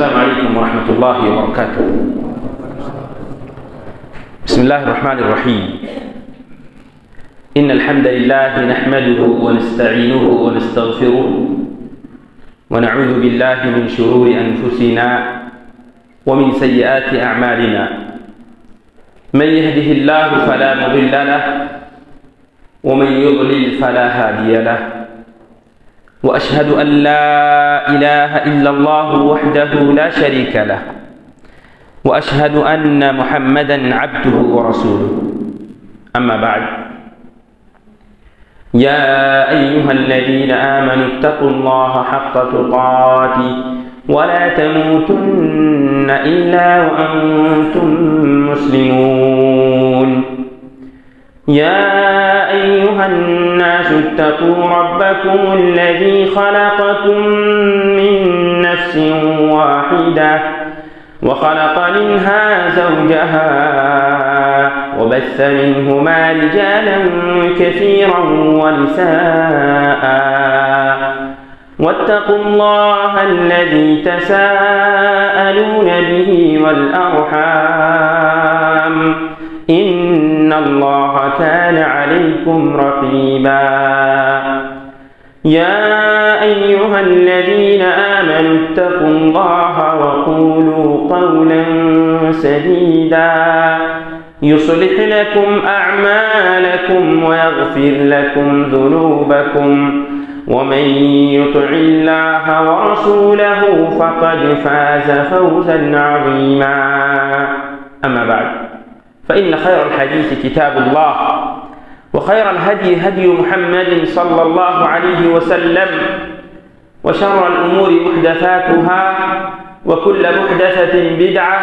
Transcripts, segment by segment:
السلام عليكم ورحمة الله وبركاته. بسم الله الرحمن الرحيم. إن الحمد لله نحمده ونستعينه ونستغفره ونعوذ بالله من شرور أنفسنا ومن سيئات أعمالنا. من يهده الله فلا مضل له ومن يضلل فلا هادي له، وأشهد أن لا إله إلا الله وحده لا شريك له، وأشهد أن محمدا عبده ورسوله. أما بعد، يا أيها الذين آمنوا اتقوا الله حق تقاته ولا تموتن إلا وأنتم مسلمون. يا أيها الناس اتقوا ربكم الذي خلقكم من نفس واحدة وخلق منها زوجها وبث منهما رجالا كثيرا ونساء، واتقوا الله الذي تساءلون به والأرحام، إن الله كان عليكم رقيبا. يا أيها الذين آمنوا اتقوا الله وقولوا قولا سديدا يصلح لكم أعمالكم ويغفر لكم ذنوبكم، ومن يطع الله ورسوله فقد فاز فوزا عظيما. أما بعد، فإن خير الحديث كتاب الله، وخير الهدي هدي محمد صلى الله عليه وسلم، وشر الأمور محدثاتها، وكل محدثة بدعة،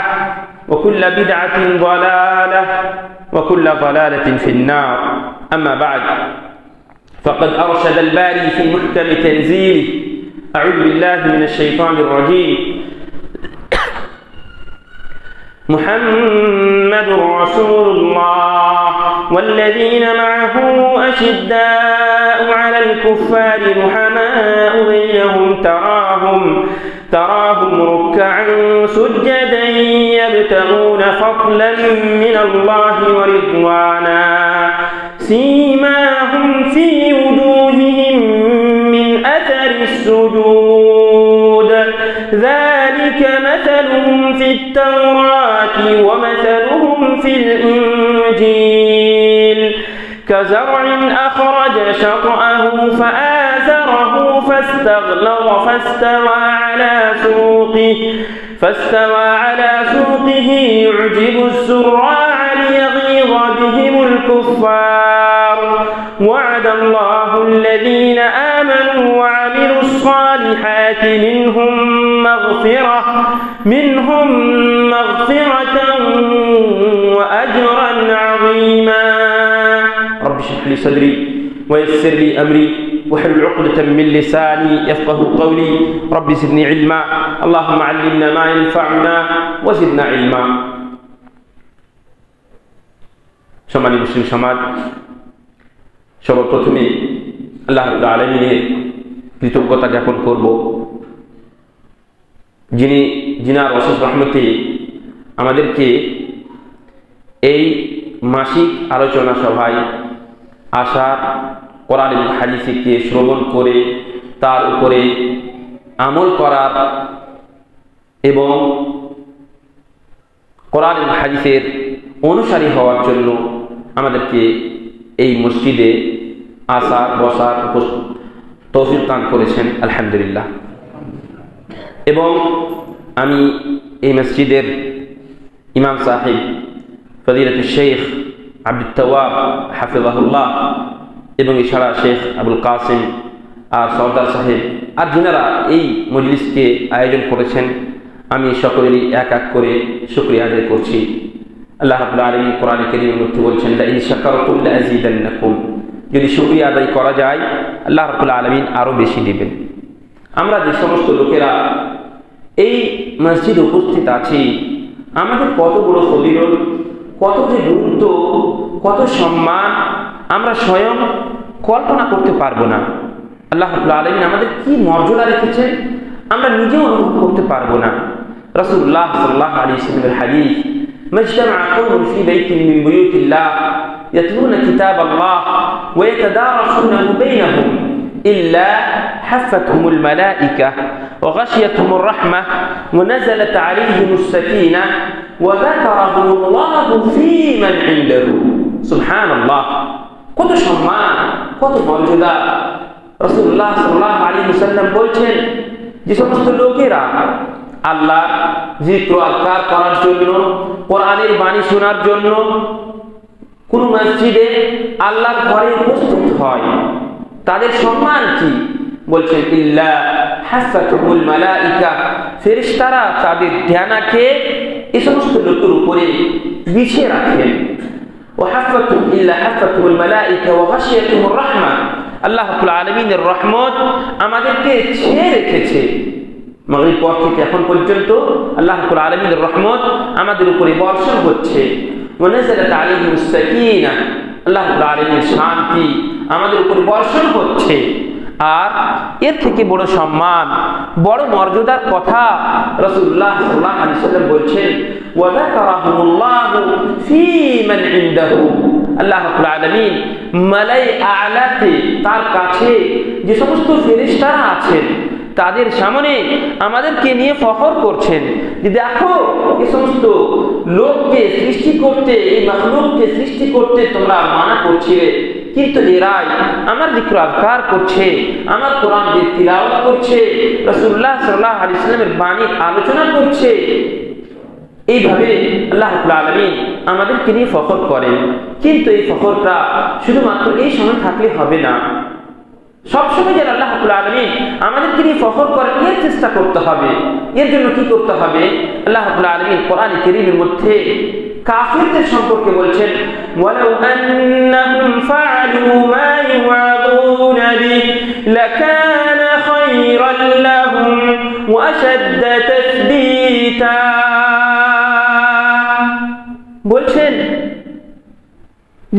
وكل بدعة ضلالة، وكل ضلالة في النار. أما بعد، فقد أرشد الباري في محكم تنزيله: أعوذ بالله من الشيطان الرجيم. محمد رسول الله والذين معه أشداء على الكفار رحماء بينهم، تراهم ركعا سجدا يبتغون فضلا من الله ورضوانا، سيماهم في وجوههم من أثر السجود، ذلك مثلهم في التوراة ومثلهم في الإنجيل، كزرع أخرج شطأه فآزره فاستغلظ فاستوى على سوقه يعجب الزراع ليغيظ بهم الكفار. وعد الله الذين آمنوا وعملوا الصالحات منهم مغفرة وأجرا عظيما. رب اشرح لي صدري ويسر لي أمري واحلل عقدة من لساني يفقه قولي. رب زدني علما، اللهم علمنا ما ينفعنا وزدنا علما। সম্মানিত মুসলিম সমাজ, সর্বপ্রথমে আল্লাহ রাব্বুল আলামিনের কৃতজ্ঞতা জ্ঞাপন করব, যিনার অশেষ রহমতে আমাদেরকে এই মাসিক আলোচনা সভায় আসার, কোরআন এবং হাদিসকে শ্রবণ করে তার উপরে আমল করার এবং কোরআন এবং হাদিসের অনুসারী হওয়ার জন্য আমাদেরকে এই মসজিদে আসার, বসার তৌফিক দান করেছেন, আলহামদুলিল্লাহ। এবং আমি এই মসজিদের ইমাম সাহেব ফজিলাতুল শেখ আব্দুত তাওয়াব হাফিজাহুল্লাহ এবং এছাড়া শেখ আবুল কাসিম আর সর্দার সাহেব আর যিনারা এই মজলিসকে আয়োজন করেছেন, আমি সকলেরই এক এক করে শুকরিয়া আদায় করছি। আল্লাহ রাব্বুল আলামিন কোরআনে কারীমের মধ্যে বলছেন, লা ইন শাকারতুম লাযীদান্নাকুম, যদি শুকরিয়া আদায় করা যায় আল্লাহ রাব্বুল আলামিন আরো বেশি দিবেন। আমরা যে সমস্ত লোকেরা এই মসজিদে উপস্থিত আছি, আমাদের কত বড় ফজিলত, কত যে গুরুত্ব, কত সম্মান আমরা স্বয়ং কল্পনা করতে পারবো না। আল্লাহ রাব্বুল আলামিন আমাদের কি মর্যাদা রেখেছেন আমরা নিজেও অনুভব করতে পারবো না। রাসূলুল্লাহ সাল্লাল্লাহু আলাইহি ওয়াসাল্লামের হাদিস, মাজতামা কওমুন ফি বাইতিন মিন বুয়ুতিল্লাহ ইয়াতলুনা কিতাবাল্লাহ ওয়া ইয়াতাদারাসুনাহু বাইনাহুম ইল্লা হাফাতহুমুল মালায়েকা ওয়া গাশিয়াতহুমুর রাহমাহ ওয়া নাযালাত আলাইহিমুস সাকিনাহ ওয়া যাকারাহুমুল্লাহু ফী মান ইনদাহু। সুবহানাল্লাহ, কত সম্মান, কত মর্যাদা। রাসূলুল্লাহ সাল্লাল্লাহু আলাইহি ওয়াসাল্লাম বলছেন, যে সমস্ত লোকেরা আল্লাহ জিক্র আজকার করার জন্য, কোরআনের বাণী শোনার জন্য কোন মসজিদে আল্লাহর ঘরে উপস্থিত হয়, তাদের সম্মান কি? বলছেন ইল্লা হাফাতুল মালাইকা, ফেরেশতারা তাদের ধ্যানাকে এই সমস্ত লোকের উপরে বিছিয়ে রাখেন। ওয়া হাফাতুল ইল্লা হাফাতুল মালাইকা ওয়া গাশিয়াতুমুর রাহমা, আল্লাহ রাব্বুল আলামিনের রহমত আমাদেরকে ছেয়ে রেখেছে। মাগরিব পর থেকে এখন পর্যন্ত আল্লাহ রাব্বুল আলামিনের রহমত আমাদের উপরে বর্ষণ হচ্ছে। ওয়া নাযালাত আলাইহিমুস সাকিনাহ, আল্লাহ রাব্বুল আলামিনের শান্তি আমাদের উপরে বর্ষণ হচ্ছে। আর এর থেকে বড় সম্মান, বড় মর্যাদার কথা রাসূলুল্লাহ সাল্লাল্লাহু আলাইহি ওয়াসাল্লাম বলছেন, ওয়া যাকারাহুমুল্লাহু ফী মান ইনদাহু, আল্লাহ রাব্বুল আলামিন মালাই আ'লাতে তার কাছে যে সমস্ত ফেরেশতারা আছেন তাদের সামনে আমাদেরকে নিয়ে ফখর করছেন, যে দেখো এই সমস্ত লোককে সৃষ্টি করতে, এই মাখলুককে সৃষ্টি করতে তোমরা মানা করছিলে, কিন্তু এরাই আমার জিক্র আজকার করছে, আমার কোরআন দিয়ে তিলাওয়াত করছে, রাসূলুল্লাহ সাল্লাল্লাহু আলাইহি ওয়াসাল্লামের বাণী আলোচনা করছে। এইভাবে আল্লাহ রাব্বুল আলামিন আমাদেরকে নিয়ে ফখর করেন। কিন্তু এই ফখরটা শুধুমাত্র এই সময় থাকলে হবে না, সবসময় যেন আল্লাহ রাব্বুল আলামিন আমাদেরকে নিয়ে ফখর করেন, এর চেষ্টা করতে হবে। এর জন্য কি করতে হবে? আল্লাহ রাব্বুল আলামিন কোরআন কারীমের মধ্যে কাফিরদের সম্পর্কে বলছেন, ওয়ালাউ আন্নাহুম ফাআলু মা ইউআদুনা বিহি লাকানা খায়রান লাহুম ওয়া আশাদ্দা তাসবীতা। বলছেন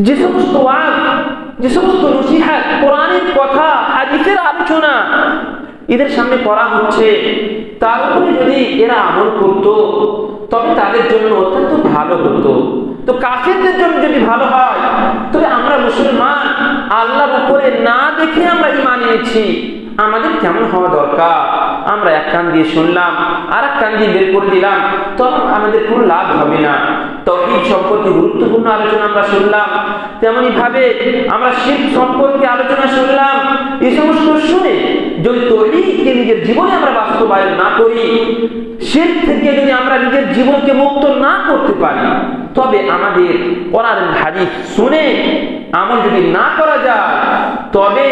যে সমস্ত ওয়াজ, যে সমস্ত নসিহত, কোরআনের কথা, হাদিসের আলোচনা এদের সামনে করা হচ্ছে, তার উপরে যদি এরা আমল করত তবে তাদের জন্য অত্যন্ত ভালো হতো। তো কাফিরদের জন্য যদি ভালো হয়, তবে আমরা মুসলমান আল্লাহর উপরে না দেখে আমরা ঈমান এনেছি, আমাদের কেমন হওয়া দরকার? আমরা এক কান দিয়ে শুনলাম আর এক কান দিয়ে বের করে দিলাম, তখন আমাদের কোনো লাভ হবে না। তাওহীদ সম্পর্কে গুরুত্বপূর্ণ আলোচনা আমরা শুনলাম, তেমনি ভাবে আমরা শিরক সম্পর্কে আলোচনা শুনলাম। এই সমস্ত শুনে যদি তাওহীদকে নিজের জীবনে আমরা বাস্তবায়ন না করি, শিরক থেকে যদি আমরা নিজের জীবনকে মুক্ত না করতে পারি, তবে আমাদের কোরআন হাদিস শুনে আমল যদি না করা যায়, তবে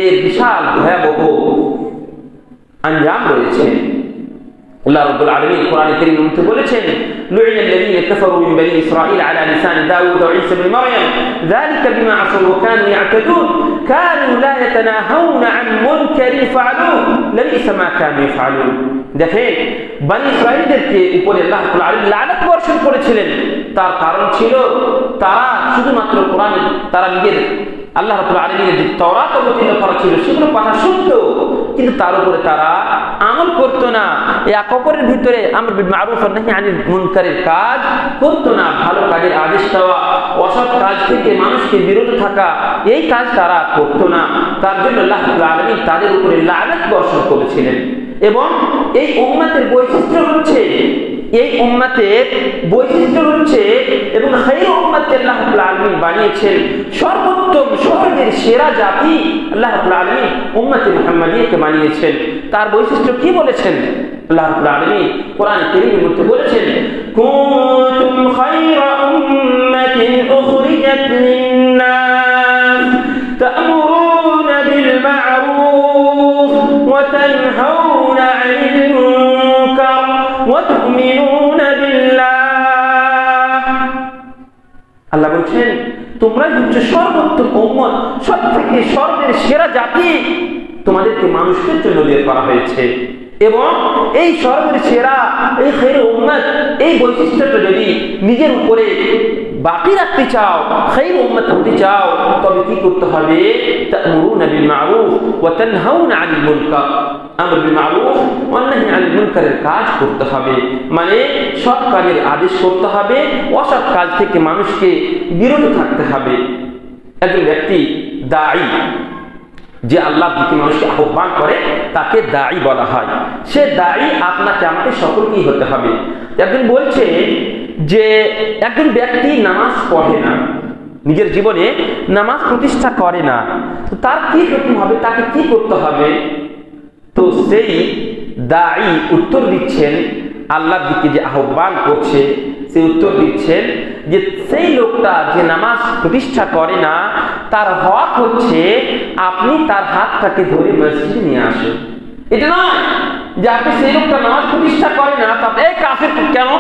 এর বিশাল ভয়াবহ আঞ্জাম রয়েছে। আল্লাহ রাব্বুল আলামিন কোরআন কারীমের মধ্যে বলেছেন, লুইনা আল্লাযীনা কাফারু মিন বনি ইসরাঈল আলা লিসান দাউদ ওয়া ঈসা ইবনে মারইয়াম যালিকা বিমা আসাউ ওয়া কানু ইয়াতাদুন কানু লা ইয়াতানাহাউনা আন মুনকারিন ফাআলুহু লাবিসা মা কানু ইয়াফআলুন। দেখেন, বনি ইসরাঈলদেরকে উপরে আল্লাহ রাব্বুল আলামিন লানত বর্ষণ করেছিলেন। তার কারণ ছিল তারা শুধুমাত্র কোরআন, তারা নিজের আল্লাহ রাব্বুল আলামিনের যে তাওরাত অবতীর্ণ করা ছিল সেগুলো কথা শুনতো, কিন্তু তার উপরে তারা আমল করতো না। এক অপরের ভিতরে আমর বিল মারুফ ওয়া নাহি আনিল মুনকারের কাজ করতো না। ভালো কাজের আদেশ দেওয়া, অসৎ কাজ থেকে মানুষকে বিরত থাকা, এই কাজ তারা করতো না। তার জন্য আল্লাহ রাব্বুল আলামিন তাদের উপরে লানত বর্ষণ করেছিলেন। এবং এই উম্মতের বৈশিষ্ট্য হচ্ছে, এই উম্মতের বৈশিষ্ট্য হচ্ছে, এবং খায়রু উম্মতকে আল্লাহ রাব্বুল আলামিন বানিয়েছেন সর্বোত্তম, স্বর্গের সেরা জাতি আল্লাহ রাব্বুল আলামিন উম্মতে মুহাম্মাদিয়াকে বানিয়েছেন। তার বৈশিষ্ট্য কি বলেছেন? আল্লাহ রাব্বুল আলামিন কোরআন কারীমের মধ্যে বলেছেন, কুনতুম খায়রা উম্মাতিন উখরিজাত লিন-নাস তা'মুরুনা বিল মা'রুফ ওয়া তানহাউনা 'আনিল মুনকার ওয়া তু'মিনুনা বিল্লাহ। আল্লাহ বলছেন, তোমরা হচ্ছে সর্বোত্তম উম্মত, সবথেকে স্বর্গের সেরা জাতি। তোমাদেরকে মানুষের জন্য বের করা হয়েছে, এবং এই স্বর্গের সেরা, এই খায়রু উম্মত, এই বৈশিষ্ট্যটা যদি নিজের উপরে বাকি রাখতে চাও, খায়রু উম্মত হতে চাও, তবে কি করতে হবে? তা'মুরুনা বিল মা'রুফ ওয়া তানহাউনা 'আনিল মুনকার। আমর বিল মা'রুফ ওয়া নাহি আনিল মুনকারের কাজ করতে হবে, মানে সৎ কাজের আদেশ করতে হবে, অসৎ কাজ থেকে মানুষকে বিরত থাকতে হবে। একজন ব্যক্তি দায়ী, যে আল্লাহর দিকে মানুষকে আহ্বান করে তাকে দায়ী বলা হয়। সে দায়ী আপনাকে আমাকে সকলকেই হতে হবে। একজন বলছে যে একজন ব্যক্তি নামাজ পড়ে না, নিজের জীবনে নামাজ প্রতিষ্ঠা করে না, তো তার কি হুকুম হবে, তাকে কি করতে হবে? তো সেই দায়ী উত্তর দিচ্ছেন, আল্লাহর দিকে যে আহ্বান করছে সে উত্তর দিচ্ছেন যে সেই লোকটা যে নামাজ প্রতিষ্ঠা করে না, তার হক হচ্ছে আপনি তার হাতটাকে ধরে মসজিদে নিয়ে আসেন। এটা নয় যে আপনি সেই লোকটা নামাজ প্রতিষ্ঠা করে না, তবে এই কাফের, কেন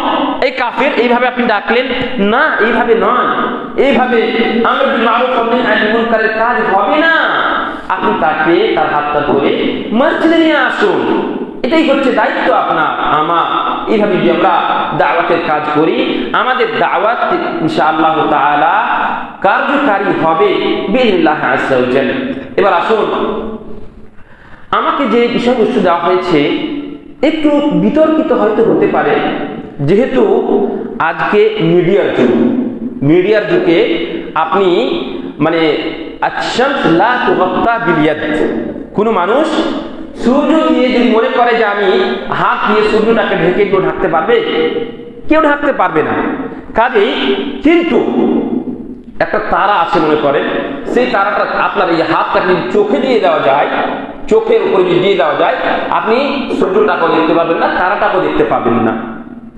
এই কাফের এইভাবে আপনি ডাকলেন না, এইভাবে নয়। এইভাবে আমর বিল মারুফ ওয়া নাহি আনিল মুনকারের কাজ হবে না। আপনি তাকে তার হাতটা ধরে মসজিদে নিয়ে আসুন, এটাই হচ্ছে দায়িত্ব আপনার আমার। এইভাবে যদি আমরা দাওয়াতের কাজ করি, আমাদের দাওয়াত ইনশাআল্লাহ তাআলা কার্যকারী হবে বিইজনিল্লাহ আযজা ওয়া জাল। এবার আসুন, আমাকে যে বিষয়বস্তু দেওয়া হয়েছে একটু বিতর্কিত হয়তো হতে পারে, যেহেতু আজকে মিডিয়ার যুগে আপনি মানে আশ-শামস লা তুগাত্তা বিল ইয়াদ, কোনো মানুষ সূর্য দিয়ে যদি মনে করে যে আমি হাত দিয়ে সূর্যটাকে ঢেকে কেউ ঢাকতে পারবে? কেউ ঢাকতে পারবে না। কাজেই কিন্তু একটা তারা আছে মনে করেন, সেই তারাটা আপনার এই হাতটাকে যদি চোখে দিয়ে দেওয়া যায়, চোখের উপরে যদি দিয়ে দেওয়া যায়, আপনি সূর্যটাকেও দেখতে পাবেন না, তারাটাকেও দেখতে পাবেন না।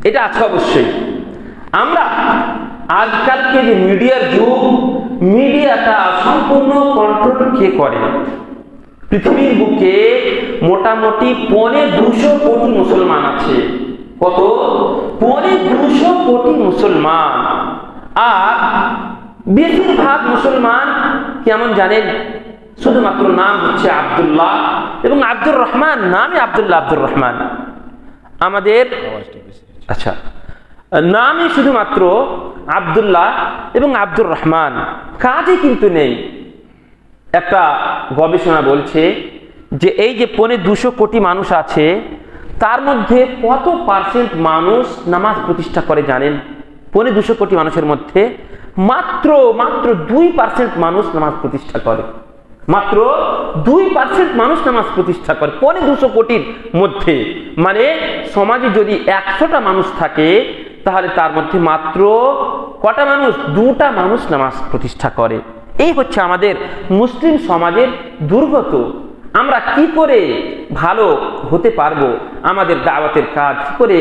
এটা আছে অবশ্যই। আমরা আজকালকে যে মিডিয়ার যুগ, মিডিয়াটা সম্পূর্ণ কন্ট্রোল কে করে? পৃথিবীর বুকে মোটামুটি 250 কোটি মুসলমান আছে। কত? 250 কোটি মুসলমান। আর বেশিরভাগ মুসলমান কেমন জানেন? শুধুমাত্র নাম হচ্ছে আব্দুল্লাহ এবং আব্দুর রহমান, নামই আব্দুল্লাহ, আব্দুর রহমান। আমাদের আচ্ছা, নামই শুধুমাত্র আব্দুল্লাহ এবং আব্দুর রহমান, কাজই কিন্তু নেই। একটা গবেষণা বলছে যে এই যে 250 কোটি মানুষ আছে, তার মধ্যে কত পার্সেন্ট মানুষ নামাজ প্রতিষ্ঠা করে জানেন? 250 কোটি মানুষের মধ্যে মাত্র 2% মানুষ নামাজ প্রতিষ্ঠা করে। মাত্র 2% মানুষ নামাজ প্রতিষ্ঠা করে 250 কোটির মধ্যে। মানে সমাজে যদি 100টা মানুষ থাকে, তাহলে তার মধ্যে মাত্র কটা মানুষ? 2টা মানুষ নামাজ প্রতিষ্ঠা করে। এই হচ্ছে আমাদের মুসলিম সমাজের দুর্গত। আমরা কি করে ভালো হতে পারবো? আমাদের দাওয়াতের কাজ কি করে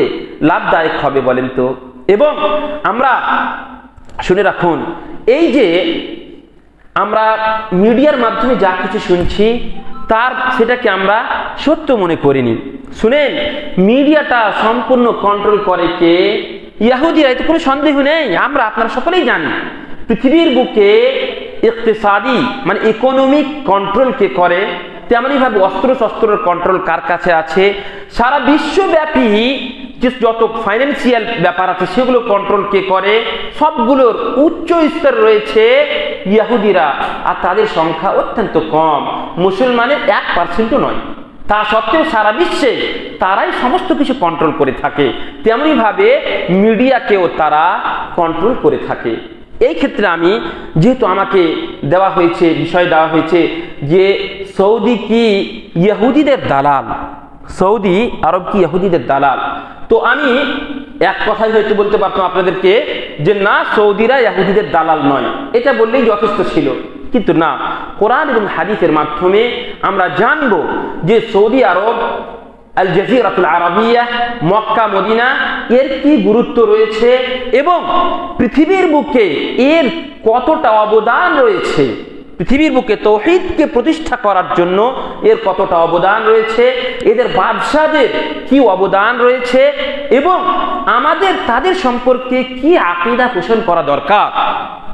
লাভদায়ক হবে বলেন তো? এবং আমরা শুনে রাখুন, এই যে আমরা মিডিয়ার মাধ্যমে যা কিছু শুনছি, সেটাকে আমরা সত্য মনে করিনি। শুনেন, মিডিয়াটা সম্পূর্ণ কন্ট্রোল করে কে? ইহুদিরা, এতে কোনো সন্দেহ নেই। আপনারা সকলেই জানি পৃথিবীর বুকে ইকতিসাদি মানে ইকোনমিক কন্ট্রোল কে করে, তেমনি ভাবে অস্ত্র শস্ত্রের কন্ট্রোল কার কাছে আছে? সারা বিশ্বব্যাপী যে যত ফাইন্যান্সিয়াল ব্যাপার আছে সেগুলো কন্ট্রোল কে করে? সবগুলোর উচ্চ স্তর রয়েছে ইহুদিরা, আর তাদের সংখ্যা অত্যন্ত কম, মুসলমানের 1%ও নয়। তা সত্ত্বেও সারা বিশ্বে তারাই সমস্ত কিছু কন্ট্রোল করে থাকে। তেমনি ভাবে মিডিয়াকেও তারা কন্ট্রোল করে থাকে। এই ক্ষেত্রে আমি যেহেতু আমাকে বিষয় দেওয়া হয়েছে যে সৌদি কি ইহুদিদের দালাল, সৌদি আরব কি ইহুদিদের দালাল, তো আমি এক কথাই হয়তো বলতে পারতাম আপনাদেরকে যে না, সৌদিরা ইহুদিদের দালাল নয়, এটা বললেই যথেষ্ট ছিল। কিন্তু না, কোরআন এবং হাদিসের মাধ্যমে আমরা জানব যে সৌদি আরব, আল জাজিরাতুল আরাবিয়া, মক্কা মদিনা, এর কি গুরুত্ব রয়েছে এবং পৃথিবীর বুকে এর কতটা অবদান রয়েছে। পৃথিবীর বুকে তাওহীদকে প্রতিষ্ঠা করার জন্য এর কতটা অবদান রয়েছে, এদের বাদশাদের কি অবদান রয়েছে এবং আমাদের তাদের সম্পর্কে কি আকীদা পোষণ করা দরকার,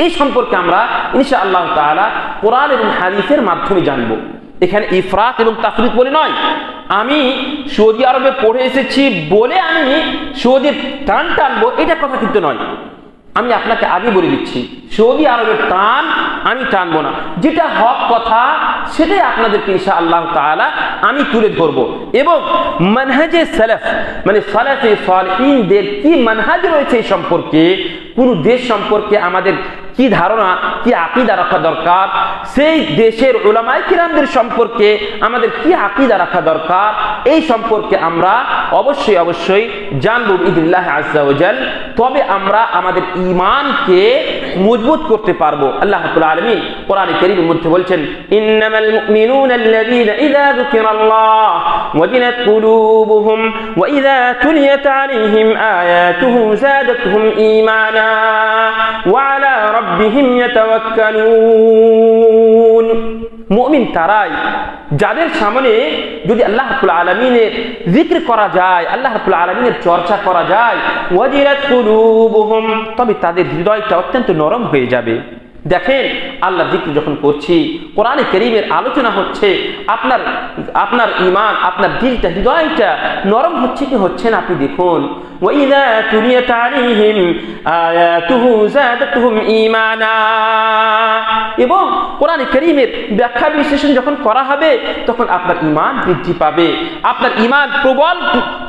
এই সম্পর্কে আমরা ইনশাআল্লাহ তাআলা কোরআন এবং হাদিসের মাধ্যমে জানব। এখানে ইফরাত এবং তাফরিত বলে নয়, আমি সৌদি আরবে পড়ে এসেছি বলে আমি সৌদির টানবো, এটা কথা কিন্তু নয়। আমি আপনাকে আগে বলে দিচ্ছি, সৌদি আরবের টান আমি টানবো না, যেটা হক কথা সেটাই আপনাদেরকে ইনশাআল্লাহ তাআলা আমি তুলে ধরব। এবং মানহাজে সালাফ মানে সালাফে সালেহিনদের কি মানহাজ রয়েছে এই সম্পর্কে, কোন দেশ সম্পর্কে আমাদের কি ধারণা, কি আকীদা রাখা দরকার, সেই দেশের উলামায়ে কিরামদের সম্পর্কে আমাদের কি আকীদা রাখা দরকার, এই সম্পর্কে আমরা অবশ্যই জানবো বিইذنিল্লাহি আযজা ওয়া জাল। তবে আমরা আমাদের ঈমানকে মজবুত করতে পারবো। আল্লাহ রাব্বুল আলামিন কোরআনে কারীমের মধ্যে বলছেন, ইন্নামাল মুমিনুনা আল্লাযীনা ইযা যুকিরাল্লাহ ওয়াজিলাত কুলুবুহুম ওয়া ইযা তুলিয়াত আলাইহিম আয়াতুহু যাদাতুহুম ঈমানা ওয়া আলা রাব্বিহিম ইয়াতাওয়াক্কালুন। মুমিন তারাই যাদের সামনে যদি আল্লাহ রাব্বুল আলামিনের জিকির করা যায়, আল্লাহ রাব্বুল আলামিনের চর্চা করা যায়, ওয়াজিলাত কুলুবুহুম, তবে তাদের হৃদয়টা অত্যন্ত নরম হয়ে যাবে। দেখেন আল্লাহ জিকির যখন করছি, কোরআনে কারীমের আলোচনা হচ্ছে, আপনার ঈমান, আপনার দিলটা, হৃদয়টা নরম হচ্ছে কি হচ্ছে না আপনি দেখুন। ওয়াইযা তুলিয়াত আলাইহিম আয়াতুহু যাদাতুহুম ঈমানা, এবং কোরআনে কারীমের ব্যাখ্যা বিশ্লেষণ যখন করা হবে তখন আপনার ঈমান বৃদ্ধি পাবে, আপনার ঈমান প্রবল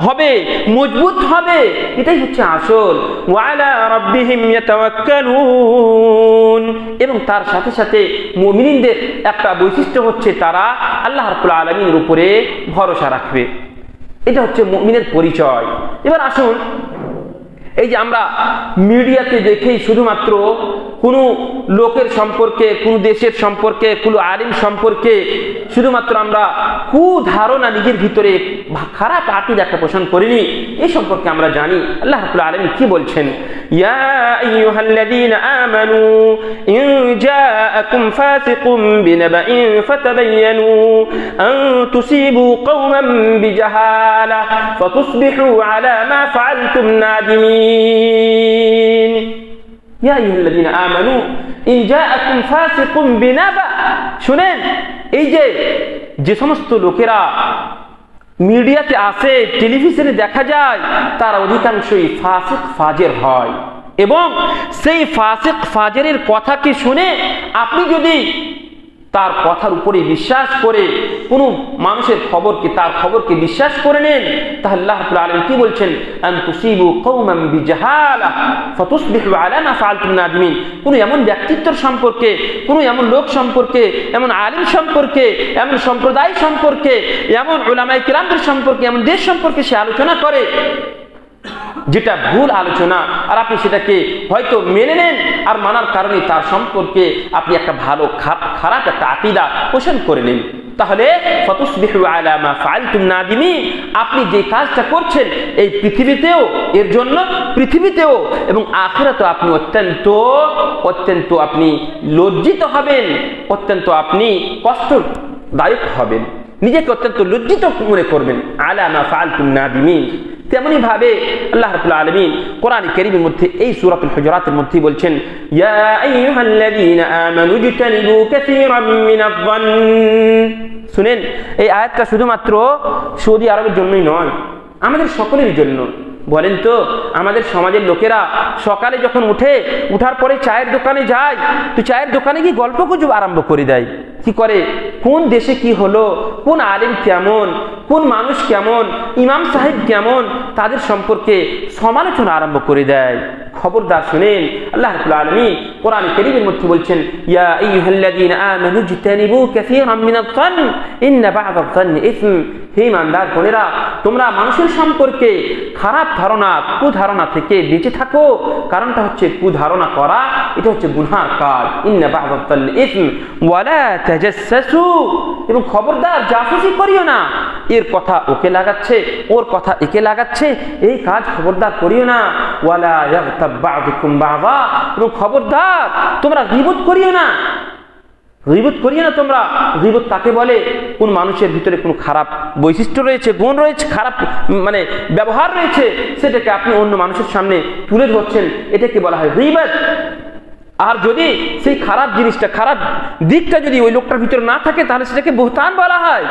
হবে, মজবুত হবে। এটাই হচ্ছে আসল। ওয়া আলা রাব্বিহিম ইয়াতাওয়াক্কালুন, এবং তার সাথে সাথে মুমিনদের একটা বৈশিষ্ট্য হচ্ছে তারা আল্লাহ রাব্বুল আলামিনের উপরে ভরসা রাখবে। এটা হচ্ছে মুমিনের পরিচয়। এবার আসুন, এই যে আমরা মিডিয়াতে দেখেই শুধুমাত্র কোনো লোকের সম্পর্কে, কোনো দেশের সম্পর্কে, কোনো আলিম সম্পর্কে শুধুমাত্র আমরা কুধারণা নিজের ভিতরে খারাপ আকীদা একটা পোষণ করিনি, এই সম্পর্কে আমরা জানি। আল্লাহ রাব্বুল আলামিন কি বলছেন, ইয়া আইয়ুহাল্লাযীনা আমানু ইন জাআকুম ফাসিকুম বিনাবাইন ফাতাবায়ানু আন তুসিবু কওমান বিজাহালা ফাতুসবিহু আলা মা ফাআলতুম নাদিমিন। ইয়া আইয়ুহাল্লাযীনা আমানু ইন জাআকুম ফাসিকুম বিনাবা, শুনেন, এই যে সমস্ত লোকেরা মিডিয়াতে আসে, টেলিভিশনে দেখা যায়, তারা অধিকাংশই ফাসিক ফাজের হয়, এবং সেই ফাসিক ফাজেরের কথাকে শুনে আপনি যদি তার কথার উপরে বিশ্বাস করে কোনো মানুষের খবরকে, তার খবরকে বিশ্বাস করে নেন, তাহলে আল্লাহ রাব্বুল আলামিন কি বলছেন, আন তুসিবু কওমান বিজাহালা ফাতুসবিহু আলা মা ফাআলতুম নাদিমিন। কোনো এমন ব্যক্তিত্বের সম্পর্কে, কোনো এমন লোক সম্পর্কে, এমন আলিম সম্পর্কে, এমন সম্প্রদায় সম্পর্কে, এমন উলামায়ে কিরামদের সম্পর্কে, এমন দেশ সম্পর্কে সে আলোচনা করে যেটা ভুল আলোচনা, আর আপনি সেটাকে হয়তো মেনে নেন, আর মানার কারণে তার সম্পর্কে আপনি একটা ভালো খারাপ একটা আকীদা পোষণ করে নেন, তাহলে ফাতুসবিহু আলা মা ফাআলতুম নাদিমিন, আপনি যে কাজটা করছেন এই পৃথিবীতেও, এর জন্য পৃথিবীতেও এবং আখিরাতেও আপনি অত্যন্ত আপনি লজ্জিত হবেন, অত্যন্ত আপনি কষ্টদায়ক হবেন, নিজেকে অত্যন্ত লজ্জিত মনে করবেন। আলা মা ফাআলতুম নাদিমিন। তেমনি ভাবে আল্লাহ রাব্বুল আলামিন কোরআনে কারীমের মধ্যে এই সূরাতুল হুজুরাতের মধ্যে বলছেন, ইয়া আইয়ুহাল্লাযীনা আমানু ইজতানিবু কাসীরাম মিনায-যন্ন। শুনেন, এই আয়াতটা শুধুমাত্র সৌদি আরবের জন্যই নয়, আমাদের সকলের জন্য। বলেন তো, আমাদের সমাজের লোকেরা সকালে যখন উঠার পরে চায়ের দোকানে যায়, তো চায়ের দোকানে কি গল্প গুজব আরম্ভ করে দেয়, কি করে, কোন দেশে কি হলো, কোন আলিম কেমন, কোন মানুষ কেমন, ইমাম সাহেব কেমন, তাদের সম্পর্কে সমালোচনা আরম্ভ করে দেয়। খবরদার শুনেন, আল্লাহ রাব্বুল আলামিন কোরআনে কারীমের মধ্যে বলছেন, ইয়া আইয়ুহাল্লাযীনা আমানু ইজতানিবু কাসীরাম মিনায-যন্ন ইন্না বা'দায-যন্নি ইসম। হে ইমানদার বোনেরা, তোমরা মানুষের সম্পর্কে খারাপ ধারণা, কুধারণা থেকে বেঁচে থাকো, কারণটা হচ্ছে কুধারণা করা, এটা হচ্ছে গুনাহর কাজ। ইন্না বা'দায-যন্নি ইসম ওয়া লা তাজাসসু, এবং খবরদার জাসুসি করিও না, এর কথা ওকে লাগাচ্ছে, ওর কথা একে লাগাচ্ছে, এই কাজ খবরদার করিও না। ওয়ালা ইয়াগতাব বা'দুকুম বা'দা, এবং খবরদার তোমরা গীবত করিও না, গীবত করিও না তোমরা। গীবত তাকে বলে, কোন মানুষের ভিতরে কোনো খারাপ বৈশিষ্ট্য রয়েছে, গুণ রয়েছে, খারাপ মানে ব্যবহার রয়েছে, সেটাকে আপনি অন্য মানুষের সামনে তুলে ধরছেন, এটাকে বলা হয় গীবত। আর যদি সেই খারাপ জিনিসটা, খারাপ দিকটা যদি ওই লোকটার ভিতরে না থাকে, তাহলে সেটাকে বুহতান বলা হয়।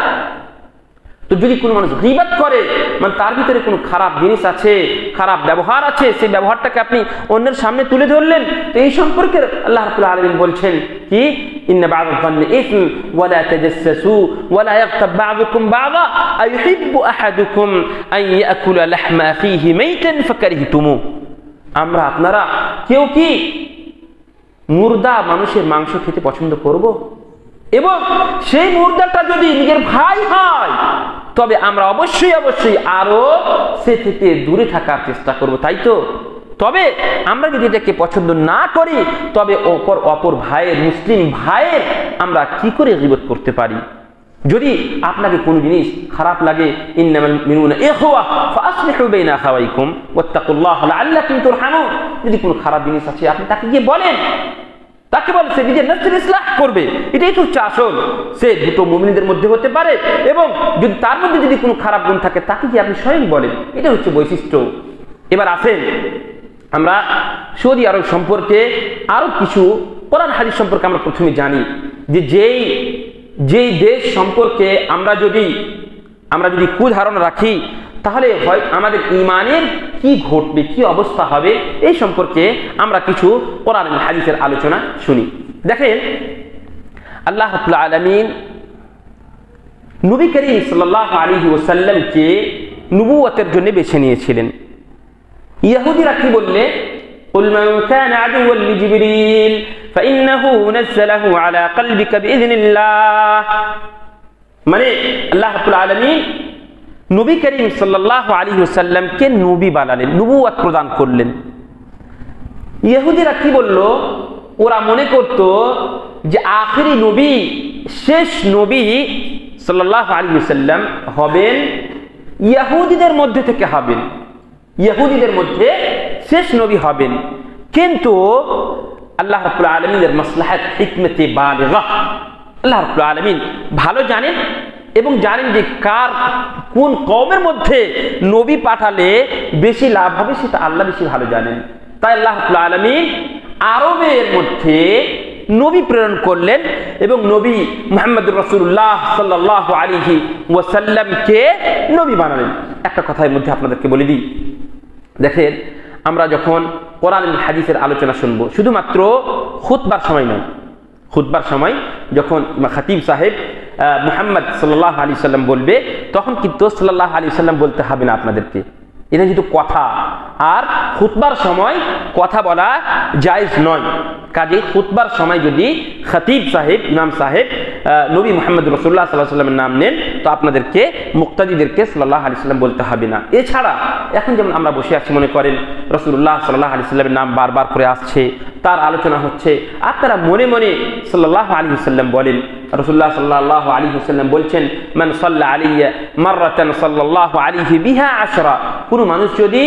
তো যদি কোনো মানুষ গীবত করে, মানে তার ভিতরে কোনো খারাপ জিনিস আছে, খারাপ ব্যবহার আছে, সেই ব্যবহারটাকে আপনি অন্যের সামনে তুলে ধরলেন, তো এই সম্পর্কে আল্লাহ রাব্বুল আলামিন বলছেন কি, ইন্না বা'দাল যান্নি ইসম ওয়া লা তাজাসসু ওয়া লা ইয়াগতাব বা'দুকুম বা'দা আইয়ুহিব্বু আহাদুকুম আন ইয়াকুলা লাহমা আখিহি মাইতান ফাকারিহতুমু। আমরা আপনারা কেউ কি মুর্দা মানুষের মাংস খেতে পছন্দ করব? এবং সেই মুর্দাটা যদি নিজের ভাই হয় তবে আমরা অবশ্যই অবশ্যই আরো সে থেকে দূরে থাকার চেষ্টা করব, তাই তো? তবে আমরা যদি এটাকে পছন্দ না করি তবে অপর ভাইয়ের, মুসলিম ভাইয়ের আমরা কি করে গীবত করতে পারি? যদি আপনাকে কোনো জিনিস খারাপ লাগে, ইন্নামাল মুমিনুনা ইখওয়া ফাসলিহু বাইনা আখাওয়াইকুম ওয়াত্তাকুল্লাহা লাআল্লাকুম তুরহামুন, যদি কোনো খারাপ জিনিস আছে আপনি তাকে গিয়ে বলেন, তাকে বলে সে নিজের নফসের ইসলাহ করবে, এটাই তো হচ্ছে আসল। সে দুটো মুমিনদের মধ্যে হতে পারে এবং যদি তার মধ্যে যদি কোনো খারাপ গুণ থাকে তাকে কি আপনি স্বয়ং বলেন, এটা হচ্ছে বৈশিষ্ট্য। এবার আসেন আমরা সৌদি আরব সম্পর্কে আরো কিছু কোরআন হাদিস সম্পর্কে আমরা প্রথমে জানি যে যেই দেশ সম্পর্কে আমরা যদি কুধারণা রাখি তাহলে হয় আমাদের ঈমানের কি ঘটবে, কি অবস্থা হবে, এই সম্পর্কে আমরা কিছু কোরআন হাদিসের আলোচনা শুনি। দেখেন আল্লাহ রাব্বুল আলামিন নবী করিম সাল্লাল্লাহু আলাইহি ওয়াসাল্লামকে নবুয়তের জন্য বেছে নিয়েছিলেন। ইহুদিরা কি বললে, কুল মান কানা আদুওয়ান লিজিবরিল ফাইন্নাহু নাযালাহু আলা কলবিকা বিইذনিল্লাহ, মানে আল্লাহ রাব্বুল আলামিন নবী করিম সাল্লাল্লাহু আলাইহি ওয়াসাল্লামকে নবী বানালেন, নবুয়ত প্রদান করলেন। ইহুদিরা কি বলল, ওরা মনে করত যে আখেরি নবী, শেষ নবী সাল্লাল্লাহু আলাইহি ওয়াসাল্লাম হবেন ইহুদিদের মধ্যে থেকে হবেন, ইহুদিদের মধ্যে শেষ নবী হবেন। কিন্তু আল্লাহ রাব্বুল আলামিনের মাসলাহাত হিকমতে বালিগা, আল্লাহ রাব্বুল আলামিন ভালো জানেন এবং জানেন যে কোন কওমের মধ্যে নবী পাঠালে বেশি লাভ হবে সেটা আল্লাহ বেশি ভালো জানেন। তাই আল্লাহ রাব্বুল আলামিন আরবের মধ্যে নবী প্রেরণ করলেন এবং নবী মুহাম্মদুর রাসূলুল্লাহ সাল্লাল্লাহু আলাইহি ওয়াসাল্লামকে নবী বানালেন। একটা কথার মধ্যে আপনাদেরকে বলে দিই, দেখেন আমরা যখন কোরআন হাদিসের আলোচনা শুনবো, শুধুমাত্র খুতবার সময় নয়, খুতবার সময় যখন খতিব সাহেব মুহাম্মদ সাল্লাল্লাহু আলাইহি ওয়াসাল্লাম বলবে তখন কিন্তু সাল্লাল্লাহু আলাইহি ওয়াসাল্লাম বলতে হবে না আপনাদেরকে, এটা যেহেতু কথা, আর খুতবার সময় কথা বলা জায়েজ নয়। কাজে খুতবার সময় যদি খতিব সাহেব, ইমাম সাহেব নবী মুহাম্মদ রাসূলুল্লাহ সাল্লাল্লাহু আলাইহি ওয়াসাল্লামের নাম নেন তো আপনাদেরকে মুক্তাদিদেরকে সাল্লাল্লাহু আলাইহি ওয়াসাল্লাম বলতে হবে না। এছাড়া এখন যেমন আমরা বসে আছি, মনে করেন রাসূলুল্লাহ সাল্লাল্লাহু আলাইহি ওয়াসাল্লামের নাম বারবার করে আসছে, তার আলোচনা হচ্ছে, আপনারা মনে মনে সাল্লাল্লাহু আলাইহি ওয়াসাল্লাম বলেন। রাসূলুল্লাহ সাল্লাল্লাহু আলাইহি ওয়াসাল্লাম বলছেন, মান সাল্লা আলাইয়া মাররাতান সাল্লাল্লাহু আলাইহি বিহা আশরা, কোন মানুষ যদি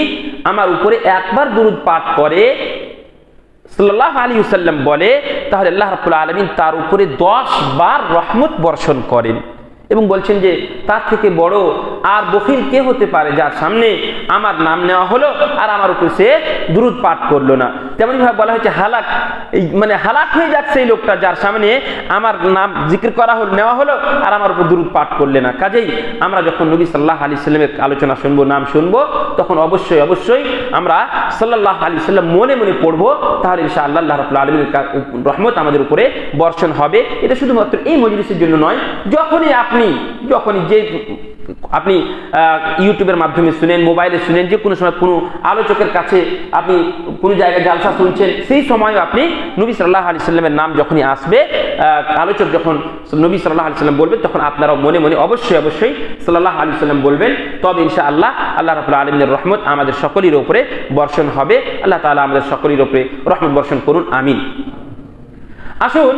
আমার উপরে একবার দুরূদ পাঠ করে সাল্লাল্লাহু আলাইহি ওয়াসাল্লাম বলে, তাহলে আল্লাহ রাব্বুল আলামিন তার উপরে 10 বার রহমত বর্ষণ করেন। এবং বলছেন যে তার থেকে বড় আর বখিল কে হতে পারে যার সামনে আমার নাম নেওয়া হলো আর আমার উপর সে দুরূদ পাঠ করলো না। তেমনি ভাবে বলা হয়েছে হালাক, মানে হালাক হয়ে যাচ্ছে এই লোকটা যার সামনে আমার নাম জিকির করা হলো, নেওয়া হলো আর আমার উপর দুরূদ পাঠ করলে না। কাজেই আমরা যখন নবী সাল্লাল্লাহু আলাইহি ওয়াসাল্লামের আলোচনা শুনবো, নাম শুনবো, তখন অবশ্যই অবশ্যই আমরা সাল্লাল্লাহু আলাইহি ওয়াসাল্লাম মনে মনে পড়বো, তাহলে ইনশাআল্লাহ আল্লাহ রাব্বুল আলামিনের রহমত আমাদের উপরে বর্ষণ হবে। এটা শুধুমাত্র এই মজলিসের জন্য নয়, যখনই আপনি ইউটিউবের মাধ্যমে শুনেন, মোবাইলে শুনেন, যে কোনো সময় কোনো আলোচকের কাছে আপনি কোনো জায়গায় জালসা শুনছেন, সেই সময় আপনি নবী সাল্লাল্লাহু আলাইহি ওয়াসাল্লামের নাম যখনই আসবে, আলোচক যখন নবী সাল্লাল্লাহু আলাইহি ওয়াসাল্লাম বলবেন, তখন আপনারাও মনে মনে অবশ্যই অবশ্যই সাল্লাল্লাহু আলাইহি ওয়াসাল্লাম বলবেন। তবে ইনশাআল্লাহ আল্লাহ রাব্বুল আলামিনের রহমত আমাদের সকলের উপরে বর্ষণ হবে। আল্লাহ তাআলা আমাদের সকলের উপরে রহমত বর্ষণ করুন, আমিন। আসুন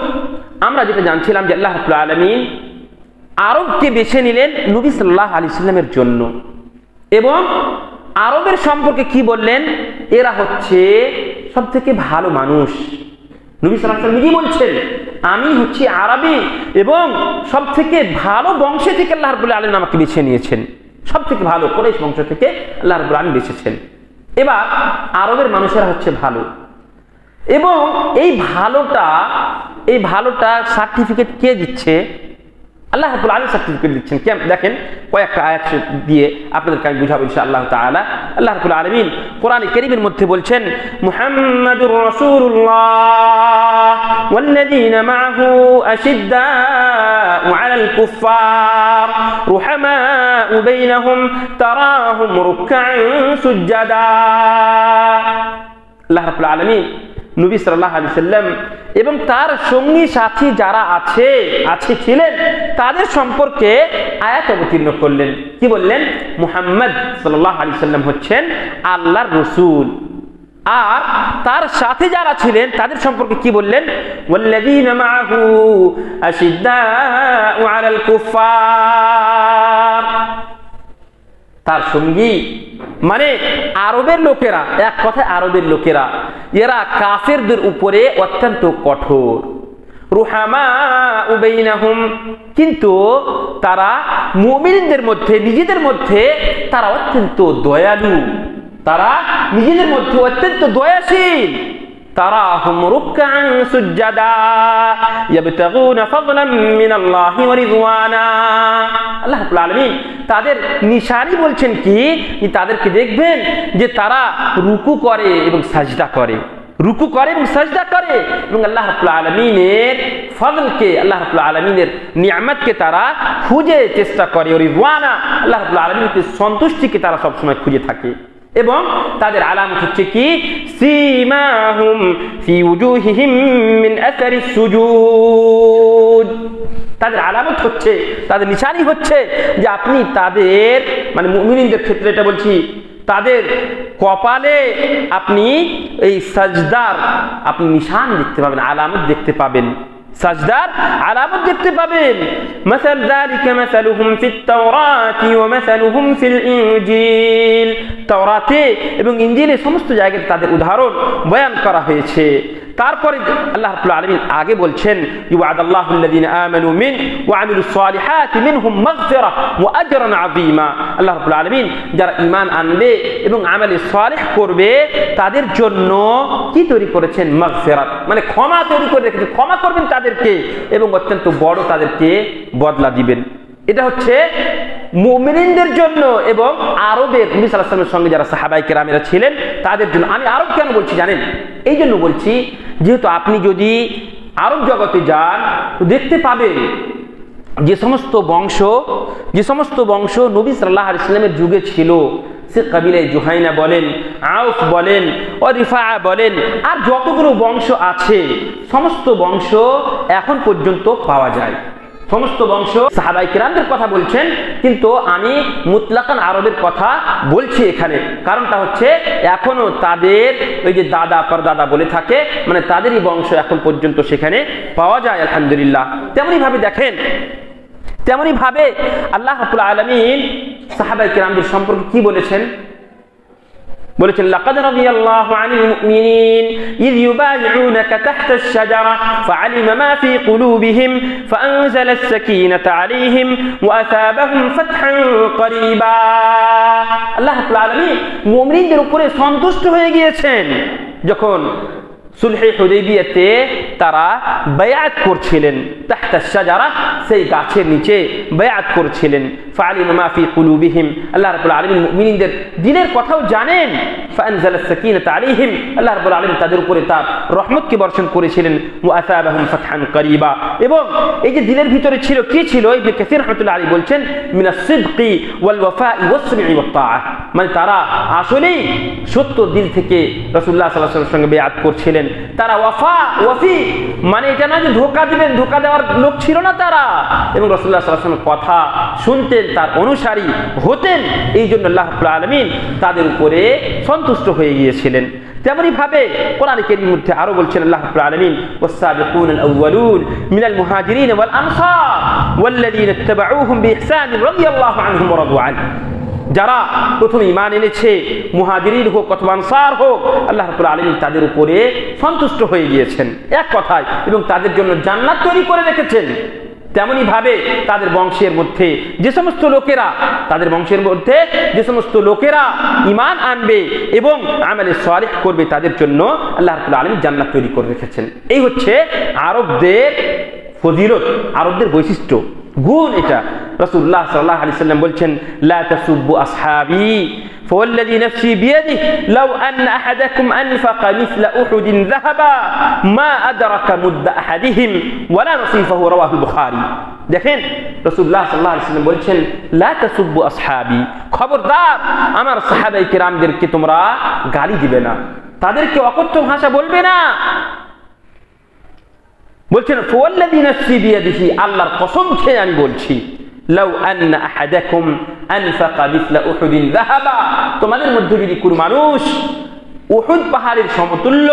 আমরা যেটা জানছিলাম যে আল্লাহ রাব্বুল আলামিন আরবকে বেছে নিলেন নবী সাল্লাল্লাহু আলাইহি ওয়াসাল্লামের জন্য, এবং আরবের সম্পর্কে কি বললেন, এরা হচ্ছে সবথেকে ভালো মানুষ। নবী সাল্লাল্লাহু আলাইহি ওয়াসাল্লাম নিজেই বলছেন, আমি হচ্ছি আরবি এবং সবথেকে ভালো বংশে থেকে আল্লাহ রাব্বুল আলামিন আমাকে বেছে নিয়েছেন, সবথেকে ভালো কুরাইশ বংশ থেকে আল্লাহ রাব্বুল আলামিন বেছেছেন। এবার আরবের মানুষেরা হচ্ছে ভালো, এবং এই ভালোটা সার্টিফিকেট কে দিচ্ছে? আল্লাহ রাব্বুল আলামিন সার্টিফিকেট দিচ্ছেন। কেমন দেখেন, কয়েকটা আয়াত দিয়ে আপনাদেরকে আমি বুঝাবো ইনশাআল্লাহ তাআলা। আল্লাহ রাব্বুল আলামিন কোরআনে কারীমের মধ্যে বলছেন, মুহাম্মাদুর রাসূলুল্লাহ ওয়াল্লাযীনা মাআহু আশিদ্দাউ আলাল কুফফার রুহামাউ বাইনাহুম তারাহুম রুকআন সুজদা। আল্লাহ রাব্বুল আলামিন নবী সাল্লাল্লাহু আলাইহি সাল্লাম এবং তার সঙ্গী সাথী যারা ছিলেন তাদের সম্পর্কে আয়াত অবতীর্ণ করলেন। কি বললেন? মুহাম্মদ সাল্লাল্লাহু আলাইহি সাল্লাম হচ্ছেন আল্লাহর রাসূল, আর তার সাথে যারা ছিলেন তাদের সম্পর্কে কি বললেন? ওয়াল্লাযীনা মাআহু আশিদ্দাউ আলাল কুফফার। তার সঙ্গী মানে আরবের লোকেরা, এক কথায় আরবের লোকেরা, এরা কাফেরদের উপরে অত্যন্ত কঠোর। রুহামাউ বাইনাহুম, কিন্তু তারা মুমিনদের মধ্যে নিজেদের মধ্যে তারা অত্যন্ত দয়ালু, তারা নিজেদের মধ্যে অত্যন্ত দয়াশীল। তারাহুম রুকআন সুজদা ইয়াবতাগুনা ফাদলাম মিনাল্লাহি ওয়া রিদওয়ানা। আল্লাহ রাব্বুল আলামিন তাদের নিশানি বলছেন কি, তাদেরকে দেখবেন যে তারা রুকু করে এবং সাজদা করে, রুকু করে এবং সাজদা করে, এবং আল্লাহ রাব্বুল আলামিনের ফজলকে, আল্লাহ রাব্বুল আলামিনের নিয়ামতকে তারা খুঁজে চেষ্টা করে। ওয়া রিদওয়ানা, আল্লাহ রাব্বুল আলামিনের সন্তুষ্টিকে তারা সব সময় খুঁজে থাকে। এবং তাদের আলামত হচ্ছে কি? সীমাহুম ফি উজুহিহিম মিন আসারিস সুজুদ। তাদের আলামত হচ্ছে, তাদের নিশানি হচ্ছে যে আপনি তাদের মানে মুমিনদের ক্ষেত্রে এটা বলছি, তাদের কপালে আপনি এই সাজদার আপনি নিশান দেখতে পাবেন, আলামত দেখতে পাবেন, সাজদার আলামত দেখতে পাবেন। মাসাল যালিকা মাসালুহুম ফিত তাওরাতি ওয়া মাসালুহুম ফিল ইনজিল। তাওরাতে এবং ইনজিলে সমস্ত জায়গায় তাদের উদাহরণ বয়ান করা হয়েছে। তারপরে আল্লাহ রাব্বুল আলামিন আগে বলছেন, ইউআদাল্লাহু আল্লাযীনা আমানু মিন ওয়া আমিলুস সালিহাতি মিনহুম মাগফিরাহ ওয়া আজরান আযীমা। আল্লাহ রাব্বুল আলামিন যারা ঈমান আনবে এবং আমলে সালিহ করবে তাদের জন্য কি তৈরি করেছেন? মাগফিরাত, মানে ক্ষমা তৈরি করে রেখেছেন, ক্ষমা করবেন তাদেরকে এবং অত্যন্ত বড় তাদেরকে বদলা দিবেন। এটা হচ্ছে মুমিনদের জন্য এবং আরবের নবী সাল্লাল্লাহু আলাইহি ওয়াসাল্লামের সঙ্গে যারা সাহাবায়ে কেরামেরা ছিলেন তাদের জন্য। আমি আরব কেন বলছি জানেন? এই জন্য বলছি, যেহেতু আপনি যদি আরব জগতে যান তো দেখতে পাবেন যে সমস্ত বংশ নবী সাল্লাল্লাহু আলাইহি ওয়াসাল্লামের যুগে ছিল, সে কাবিলে জুহাইনা বলেন, আউফ বলেন, রিফা বলেন, আর যতগুলো বংশ আছে সমস্ত বংশ এখন পর্যন্ত পাওয়া যায়। সমস্ত বংশ সাহাবায়ে কেরামদের কথা বলছেন, কিন্তু আমি মুতলাকান আরবের কথা বলছি এখানে। কারণটা হচ্ছে এখনো তাদের ওই যে দাদা পরদাদা বলে থাকে, মানে তাদেরই বংশ এখন পর্যন্ত সেখানে পাওয়া যায় আলহামদুলিল্লাহ। তেমনি ভাবে দেখেন, তেমনি ভাবে আল্লাহ রাব্বুল আলামিন সাহাবায়ে কেরামদের সম্পর্কে কি বলেছেন? বলেছেন, লাকাদ রাদিয়াল্লাহু আনিল মুমিনিন ইয ইউবাইউনাকা তাহতাশ শাজারা ফাআলিমা মা ফি কুলুবিহিম ফাআনজালাস সাকিনাতা আলাইহিম ওয়া আসাবাহুম ফাতহান করিবা। আল্লাহ রাব্বুল আলামিন মুমিনদের উপরে সন্তুষ্ট হয়ে গিয়েছেন যখন সুলহে হুদাইবিয়াতে তারা বায়াত করছিলেন, তাহতাশ শাজারা, সেই গাছের নিচে বায়াত করছিলেন। ফাআলিমা মা ফি কুলুবিহিম, আল্লাহ রাব্বুল আলামিন মুমিনদের দিলের কথাও জানেন। ফাআনজালাস সাকিনাতা আলাইহিম, আল্লাহ রাব্বুল আলামিন তাদের উপরে তার রহমতকে বর্ষণ করেছিলেন। ওয়া আসাবাহুম ফাতহান করিবা, এবং এই যে দিলের ভিতরে ছিল, কি ছিল? ইবনে কাসির রাহমাতুল্লাহ আলাইহি বলছেন, মিনাস সিদকি ওয়াল ওয়াফাই ওয়াস সামঈ ওয়াত তাআহ, মানে তারা আসলেই সত্য দিল থেকে রাসূলুল্লাহ সাল্লাল্লাহু আলাইহি ওয়াসাল্লামের সঙ্গে বেয়াত করছিলেন। তারা ওয়াফি, মানে এটা না যে ধোঁকা দিবেন, ধোঁকা দেওয়ার লোক ছিল না তারা, এবং রাসূলুল্লাহ সাল্লাল্লাহু আলাইহি ওয়াসাল্লামের কথা শুনতেন, তার অনুসারী হতেন। এই জন্য আল্লাহ রাব্বুল আলামিন তাদের উপরে সন্তুষ্ট হয়ে গিয়েছিলেন। তেমনি ভাবে কোরআন কারীমের মধ্যে আরো বলছেন আল্লাহ রাব্বুল আলামিন, ওয়াস-সাবিকুনাল আউয়ালুন মিনাল মুহাজিরিন ওয়াল আনসার ওয়াল্লাযীনা ইত্তাবাউহুম বিইহসান রাদিয়াল্লাহু আনহুম ওয়া রাদু আনহু। যারা প্রথমে ঈমান এনেছে, মুহাজিরিন হোক অথবা আনসার হোক, আল্লাহ রাব্বুল আলামিন তাদের উপরে সন্তুষ্ট হয়ে গিয়েছেন এক কথায়, এবং তাদের জন্য জান্নাত তৈরি করে রেখেছেন। তেমনি ভাবে তাদের বংশের মধ্যে যে সমস্ত লোকেরা ঈমান আনবে এবং আমলে সালিহ করবে তাদের জন্য আল্লাহ রাব্বুল আলামিন জান্নাত তৈরি করে রেখেছেন। এই হচ্ছে আরবদের ফজিলত, আরবদের বৈশিষ্ট্য। গুণ এটা। রাসূলুল্লাহ সাল্লাল্লাহু আলাইহি সাল্লাম বলছেন, লা তাসুব্বু আসহাবি ফাওয়াল্লাযী নাফসি বিয়াদিহি লাউ আন্না আহাদাকুম আনফাকা মিসলা উহুদিন যাহাবা মা আদরাকা মুদ্দা আহাদিহিম ওয়ালা নসীফাহু, রাওয়াহুল বুখারী। দেখেন রাসূলুল্লাহ সাল্লাল্লাহু আলাইহি সাল্লাম বলছেন, লা তাসুব্বু আসহাবি, খবরদার আমার সাহাবায়ে কিরামদেরকে তোমরা গালি দিবে না, তাদেরকে অকথ্য ভাষা বলবে না। বলছেন ফাওয়াল্লাযী নাফসি বিয়াদিহি, আল্লাহর কসম খেয়ে আমি বলছি, লাউ আন্না আহাদাকুম আনফাকা মিসলা উহুদিন যাহাবা, তোমাদের মধ্যে যদি কোনো মানুষ উহুদ পাহাড়ের সমতুল্য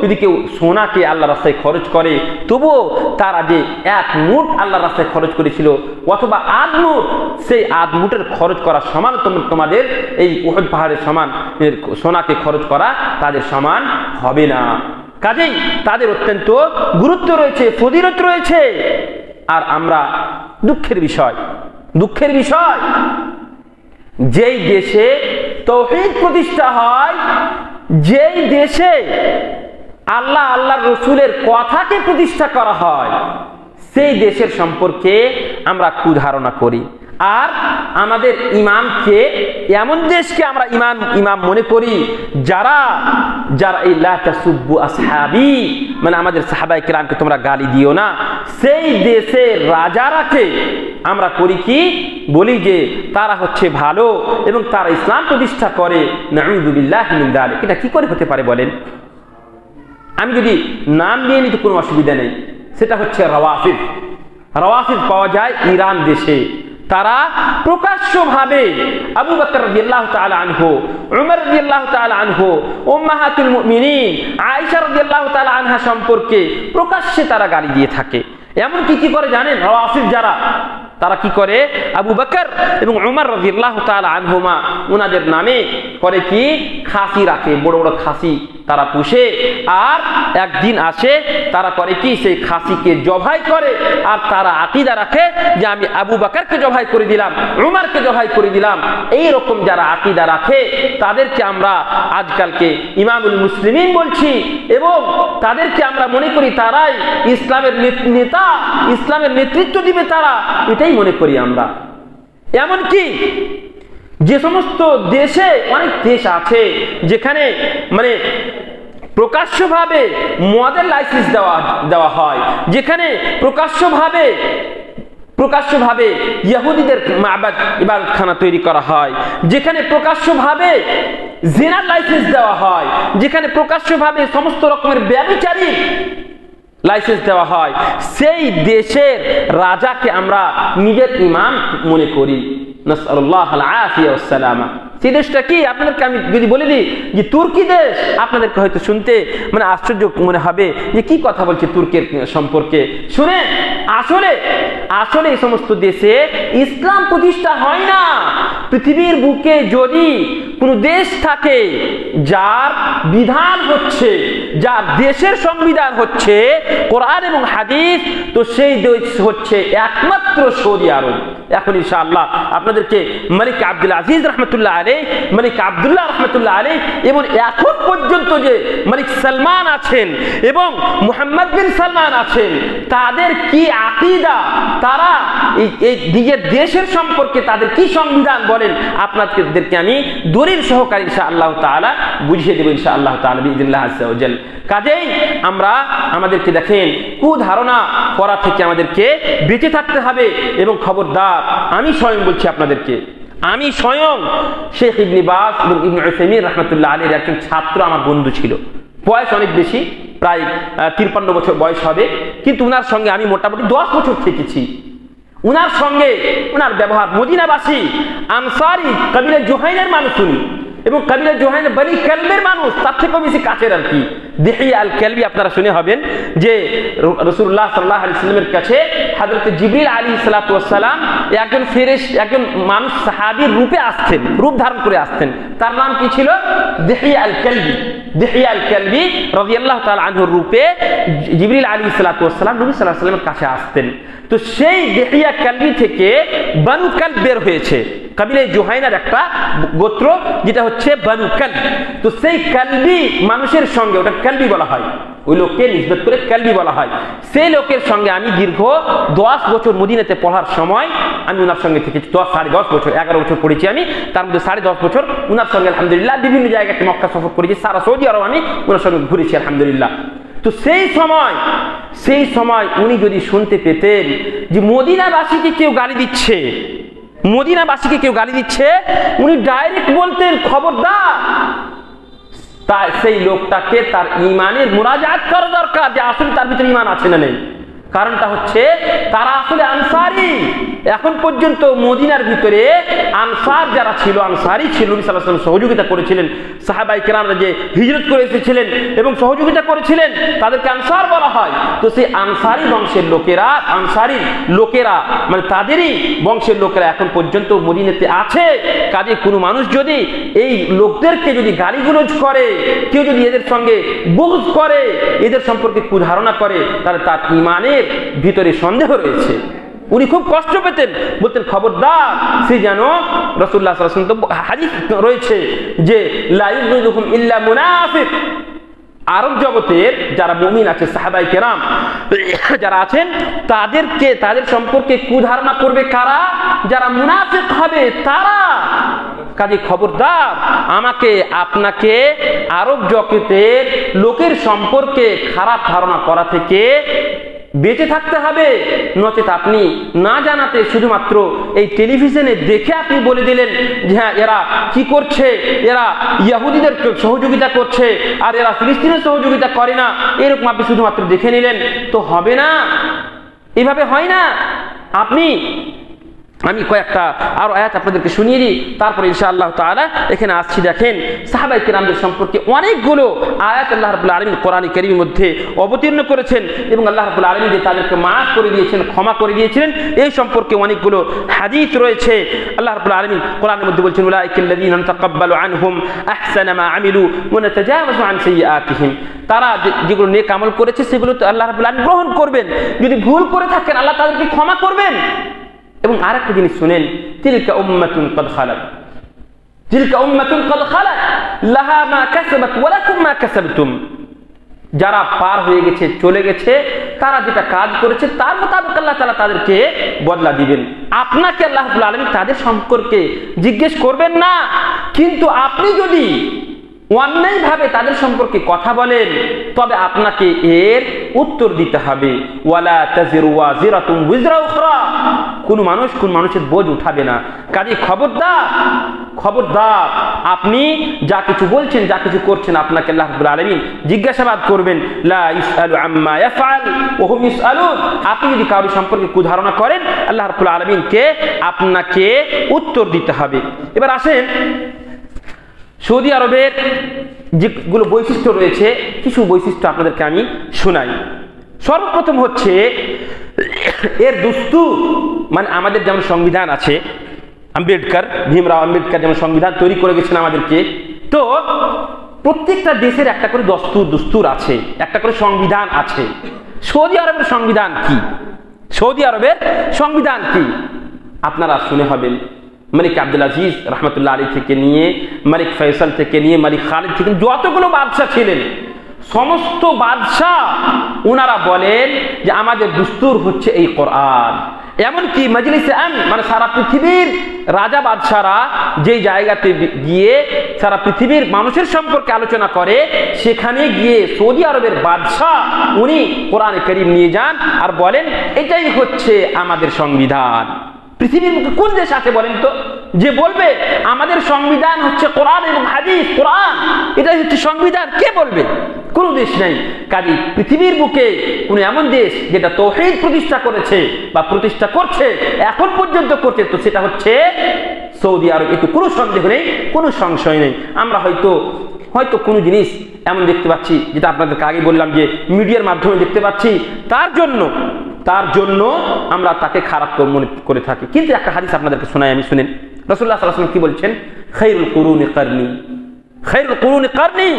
যদি কেউ সোনাকে আল্লাহর রাস্তায় খরচ করে, তবুও তারা যে এক মুঠ আল্লাহর রাস্তায় খরচ করেছিল অথবা আধ মুঠ, সেই আধ মুঠের খরচ করা সমান তোমাদের এই উহুদ পাহাড়ের সমান সোনাকে খরচ করা তাদের সমান হবে না। কাজেই তাদের অত্যন্ত গুরুত্ব রয়েছে, ফজিলত রয়েছে। আর আমরা দুঃখের বিষয় যেই দেশে তাওহীদ প্রতিষ্ঠা হয়, যেই দেশে আল্লাহর রাসূলের কথাকে প্রতিষ্ঠা করা হয়, সেই দেশের সম্পর্কে আমরা কুধারণা করি। আর আমাদের ইমামকে, এমন দেশকে আমরা ইমাম মনে করি যারা এই লা তাসুব্বু আসহাবি, মানে আমাদের সাহাবায়ে কিরামকে তোমরা গালি দিও না, সেই দেশের রাজারাকে আমরা করি কি, বলি যে তারা হচ্ছে ভালো এবং তারা ইসলাম প্রতিষ্ঠা করে। নাউযু বিল্লাহি মিন যালিক। এটা কি করে হতে পারে বলেন? আমি যদি নাম নিয়ে নিতে কোনো অসুবিধা নেই, সেটা হচ্ছে রাওয়াফিদ পাওয়া যায় ইরান দেশে। তারা প্রকাশ্যভাবে আবু বকর রাদিয়াল্লাহু তাআলা আনহু, উমর রাদিয়াল্লাহু তাআলা আনহু, উম্মাহাতুল মুমিনিন আয়েশা রাদিয়াল্লাহু তাআলা আনহা সম্পর্কে প্রকাশ্যে তারা গালি দিয়ে থাকে। এমন কি করে জানেন? রাওয়াফিদ যারা, তারা কি করে, আবু বকর এবং উমর রাদিয়াল্লাহু তাআলা আনহুমা ওনাদের নামে করে কি, খাসি রাখে, বড় বড় খাসি তারা পুষে। আর একদিন আসে, তারা করে কি, সেই খাসিকে জবাই করে। আর তারা আকীদা রাখে যে আমি আবু বকরকে জবাই করে দিলাম, উমরকে জবাই করে দিলাম। এই রকম যারা আকীদা রাখে তাদেরকে আমরা আজকালকে ইমামুল মুসলিমিন বলছি, এবং তাদেরকে আমরা মনে করি তারাই ইসলামের নেতা, ইসলামের নেতৃত্ব দিবে তারা, এটাই মনে করি আমরা। এমনকি যে সমস্ত দেশে, অনেক দেশ আছে যেখানে মানে প্রকাশ্যভাবে মদের লাইসেন্স দেওয়া হয়, যেখানে প্রকাশ্যভাবে ইহুদিদের মাবাদ ইবাদতখানা তৈরি করা হয়, যেখানে প্রকাশ্যভাবে জিনার লাইসেন্স দেওয়া হয়, যেখানে প্রকাশ্যভাবে সমস্ত রকমের ব্যভিচারী লাইসেন্স দেওয়া হয়, সেই দেশের রাজাকে আমরা নিজের ইমাম মনে করি। নাসআলুল্লাহ আল আফিয়া ওয়াস সালামা। সেই দেশটা কি আপনাদেরকে আমি যদি বলে দিই যে তুর্কি দেশ, আপনাদেরকে হয়তো শুনতে মানে আশ্চর্য মনে হবে যে কি কথা বলছে তুর্কের সম্পর্কে। শুনেন, আসলে এই সমস্ত দেশে ইসলাম প্রতিষ্ঠা হয় না। পৃথিবীর বুকে যদি কোন দেশ থাকে যার বিধান হচ্ছে, যার দেশের সংবিধান হচ্ছে কোরআন এবং হাদিস, তো সেই দেশ হচ্ছে একমাত্র সৌদি আরব। এখন ইনশাআল্লাহ আপনাদেরকে মালিক আব্দুল আজিজ রহমতুল্লাহ আলাইহি, মালিক আব্দুল্লাহ রহমতুল্লাহ আলাইহি, এবং এখন পর্যন্ত যে মালিক সালমান আছেন এবং মুহাম্মদ বিন সালমান আছেন, তাদের কি আকীদা, তারা এই নিজের দেশের সম্পর্কে তাদের কি সংবিধান বলেন, আপনাদেরকে আমি দলিল সহকারে ইনশাআল্লাহ তাআলা বুঝিয়ে দেব ইনশাআল্লাহ তাআলা বিইذنিল্লাহ আযজা ওয়া জাল। কাজেই আমরা আমাদেরকে দেখেন কুধারণা করা থেকে আমাদেরকে বেঁচে থাকতে হবে। এবং খবরদার, আমি স্বয়ং বলছি আপনাদেরকে, আমি স্বয়ং শেখ ইবনে বাজ এবং ইবনে উসাইমিন রাহমাতুল্লাহ আলাইহির একজন ছাত্র, আমার বন্ধু ছিল। বয়স অনেক বেশি, প্রায় 53 বছর বয়স হবে, কিন্তু উনার সঙ্গে আমি মোটামুটি 10 বছর থেকেছি। উনার সঙ্গে উনার ব্যবহার, মদিনাবাসী আনসারি কবিলা জুহাইনের মানুষ উনি, এবং কবিলা জুহাইন বনি কালবের মানুষ, তার থেকেও বেশি কাছের আর কি। দিহিয়া আল কালবি আপনারা শুনে হবেন যে রাসূলুল্লাহ সাল্লাল্লাহু আলাইহি ওয়াসাল্লামের কাছে হযরত জিবরিল আলাইহিস সালাতু ওয়াস সালাম একজন মানুষ সাহাবীর রূপে আসতেন, রূপ ধারণ করে আসতেন। তার নাম কি ছিল? দিহিয়া আল কালবি। দিহিয়া আল কালবি রাদিয়াল্লাহু তাআলা আনহুর রূপে জিবরিল আলাইহিস সালাতু ওয়াস সালাম নবী সাল্লাল্লাহু আলাইহি ওয়াসাল্লামের কাছে আসতেন। তো সেই দিহিয়া কালবি থেকে বনু কালব বের হয়েছে। কাবিলে জুহাইনার একটা গোত্র, যেটা হচ্ছে বানু কালব। তো সেই কালবি মানুষের সঙ্গে, ওটা কালবি বলা হয়, ওই লোককে নিসবত করে কালবি বলা হয়। সেই লোকের সঙ্গে আমি দীর্ঘ 10 বছর মদিনাতে পড়ার সময় আমি ওনার সঙ্গে থেকেছি। 10-10.5 বছর, 11 বছর পড়েছি আমি, তার মধ্যে 10.5 বছর ওনার সঙ্গে আলহামদুলিল্লাহ বিভিন্ন জায়গাতে মক্কা সফর করেছি, সারা সৌদি আরব আমি ওনার সঙ্গে ঘুরেছি আলহামদুলিল্লাহ। তো সেই সময় উনি যদি শুনতে পেতেন যে মদিনাবাসীকে কেউ গালি দিচ্ছে, মদিনাবাসীকে কেউ গালি দিচ্ছে, উনি ডাইরেক্ট বলতেন খবরদার, তাই সেই লোকটাকে তার ইমানের মুরাজাত করা দরকার যে আসলে তার ভিতরে ইমান আছে না নেই। কারণটা হচ্ছে তারা আসলে আনসারি। এখন পর্যন্ত মদিনার ভিতরে আনসার যারা ছিল, আনসারি ছিল, নবী সাল্লাল্লাহু আলাইহি ওয়াসাল্লাম সহযোগিতা করেছিলেন, সাহাবায়ে কেরামরা যে হিজরত করে এসেছিলেন এবং সহযোগিতা করেছিলেন তাদেরকে আনসার বলা হয়। তো সেই আনসারি বংশের লোকেরা, আনসারি লোকেরা মানে তাদেরই বংশের লোকেরা এখন পর্যন্ত মদিনাতে আছে। কাজে কোনো মানুষ যদি এই লোকদেরকে যদি গালিগুলোজ করে, কেউ যদি এদের সঙ্গে বুগজ করে, এদের সম্পর্কে কুধারণা করে, তাহলে তার ইমানের ভিতরে সন্দেহ রয়েছে। উনি খুব কষ্ট পেতেন, বলতেন খবরদার সে যেন, রাসূলুল্লাহ সাল্লাল্লাহু আলাইহি ওয়াসাল্লাম তো হাদিস রয়েছে যে লা ইউযিদুহুম ইল্লা মুনাফিক। আরব জগতের যারা মুমিন আছে, সাহাবায়ে কেরাম যারা আছেন, তাদের সম্পর্কে কুধারণা করবে কারা? যারা মুনাফিক হবে তারা। কাজে খবরদার, আমাকে আপনাকে আরব জগতের লোকের সম্পর্কে খারাপ ধারণা করা থেকে বেঁচে থাকতে হবে। নচেত আপনি না জানাতে শুধুমাত্র এই টেলিভিশনে দেখে আপনি বলে দিলেন যে হ্যাঁ এরা কি করছে, এরা ইহুদিদের সহযোগিতা করছে আর এরা ফিলিস্তিনের সহযোগিতা করে না, এরকম আপনি শুধুমাত্র দেখে নিলেন তো হবে না, এভাবে হয় না। আমি কয়েকটা আরো আয়াত আপনাদেরকে শুনিয়ে দিই, তারপরে ইনশাআল্লাহ তাআলা এখানে আসছি। দেখেন সাহাবায়ে কেরামদের সম্পর্কে অনেকগুলো আয়াত আল্লাহ রাব্বুল আলামিন কোরআনে কারীমের মধ্যে অবতীর্ণ করেছেন এবং আল্লাহ রাব্বুল আলামিন যে তাদেরকে মাফ করে দিয়েছেন, ক্ষমা করে দিয়েছিলেন, এই সম্পর্কে অনেকগুলো হাদিস রয়েছে। আল্লাহ রাব্বুল আলামিন কোরআনের মধ্যে বলছেন উলাইকাল্লাযীনা নাতাকাব্বালু আনহুম আহসানা মা আমিলু ওয়া নাতাজাওয়াজু আন সাইয়্যাতিহিম। তারা যেগুলো নেক আমল করেছে সেগুলো তো আল্লাহ রাব্বুল আলামিন গ্রহণ করবেন, যদি ভুল করে থাকেন আল্লাহ তাদেরকে ক্ষমা করবেন। এবং আরেকটা জিনিস শুনেন, তিলকা উম্মাতুন ক্বাদ খালাত, তিলকা উম্মাতুন ক্বাদ খালাত লাহা মা কাসাবাত ওয়া লাকুম মা কাসাবতুম। যারা পার হয়ে গেছে, চলে গেছে, তারা যেটা কাজ করেছে তার মোতাবেক আল্লাহ তাআলা তাদেরকে বদলা দিবেন। আপনাকে আল্লাহ রাব্বুল আলামিন তাদের সম্পর্কে জিজ্ঞেস করবেন না, কিন্তু আপনি যদি অন্যায়ভাবে তাদের সম্পর্কে কথা বলেন তবে আপনাকে এর উত্তর দিতে হবে। ওয়ালা তাজিরু ওয়াজিরাতুন উযরা উখরা, কোন মানুষের বোঝ উঠাবে না। কাজে খবরদার আপনি যা কিছু বলছেন, যা কিছু করছেন, আপনাকে আল্লাহ রাব্বুল আলামিন জিজ্ঞাসাবাদ করবেন। লা ইসআলু আম্মা ইয়াফআল ওয়া হুম ইসআলুন। আপনি যদি কারো সম্পর্কে কুধারণা করেন আল্লাহ রাব্বুল আলামিনকে আপনাকে উত্তর দিতে হবে। এবার আসেন সৌদি আরবের যেগুলো বৈশিষ্ট্য রয়েছে, কিছু বৈশিষ্ট্য আপনাদেরকে আমি শোনাই। সর্বপ্রথম হচ্ছে এর দুস্তুর, মানে আমাদের যেমন সংবিধান আছে, ভীমরাও আম্বেদকর যেমন সংবিধান তৈরি করে গেছেন আমাদেরকে, তো প্রত্যেকটা দেশের একটা করে দুস্তুর আছে, একটা করে সংবিধান আছে। সৌদি আরবের সংবিধান কি? সৌদি আরবের সংবিধান কি আপনারা শুনে হবেন। মালিক আব্দুল আজিজ রহমতুল্লাহ আলী থেকে নিয়ে, মালিক ফয়সাল থেকে নিয়ে, মালিক খালিদ থেকে যতগুলো বাদশাহ ছিলেন, সমস্ত বাদশাহ ওনারা বলেন যে আমাদের দুস্তুর হচ্ছে এই কোরআন। এমনকি মজলিসে আম, মানে সারা পৃথিবীর রাজা বাদশারা যেই জায়গাতে গিয়ে সারা পৃথিবীর মানুষের সম্পর্কে আলোচনা করে, সেখানে গিয়ে সৌদি আরবের বাদশাহ উনি কোরআনে কারীম নিয়ে যান আর বলেন এটাই হচ্ছে আমাদের সংবিধান। পৃথিবীর মধ্যে কোন দেশ আছে বলেন তো যে বলবে আমাদের সংবিধান হচ্ছে কোরআন এবং হাদিস, কোরআন এটাই হচ্ছে সংবিধান? কে বলবে? কোন দেশ নেই। কাজে পৃথিবীর বুকে কোন এমন দেশ যেটা তাওহীদ প্রতিষ্ঠা করেছে বা প্রতিষ্ঠা করছে, এখন পর্যন্ত করছে, তো সেটা হচ্ছে সৌদি আরব। এতে কোনো সন্দেহ নেই, কোনো সংশয় নেই। আমরা হয়তো কোনো জিনিস এমন দেখতে পাচ্ছি যেটা আপনাদেরকে আগে বললাম যে মিডিয়ার মাধ্যমে দেখতে পাচ্ছি, তার জন্য আমরা তাকে খারাপ মনে করে থাকি। কিন্তু একটা হাদিস আপনাদেরকে শোনাই, আমি শুনেন। রাসূলুল্লাহ সাল্লাল্লাহু আলাইহি ওয়াসাল্লাম কি বলছেন? খায়রুল কুরুনি কারনি, খায়রুল কুরুনি কারনি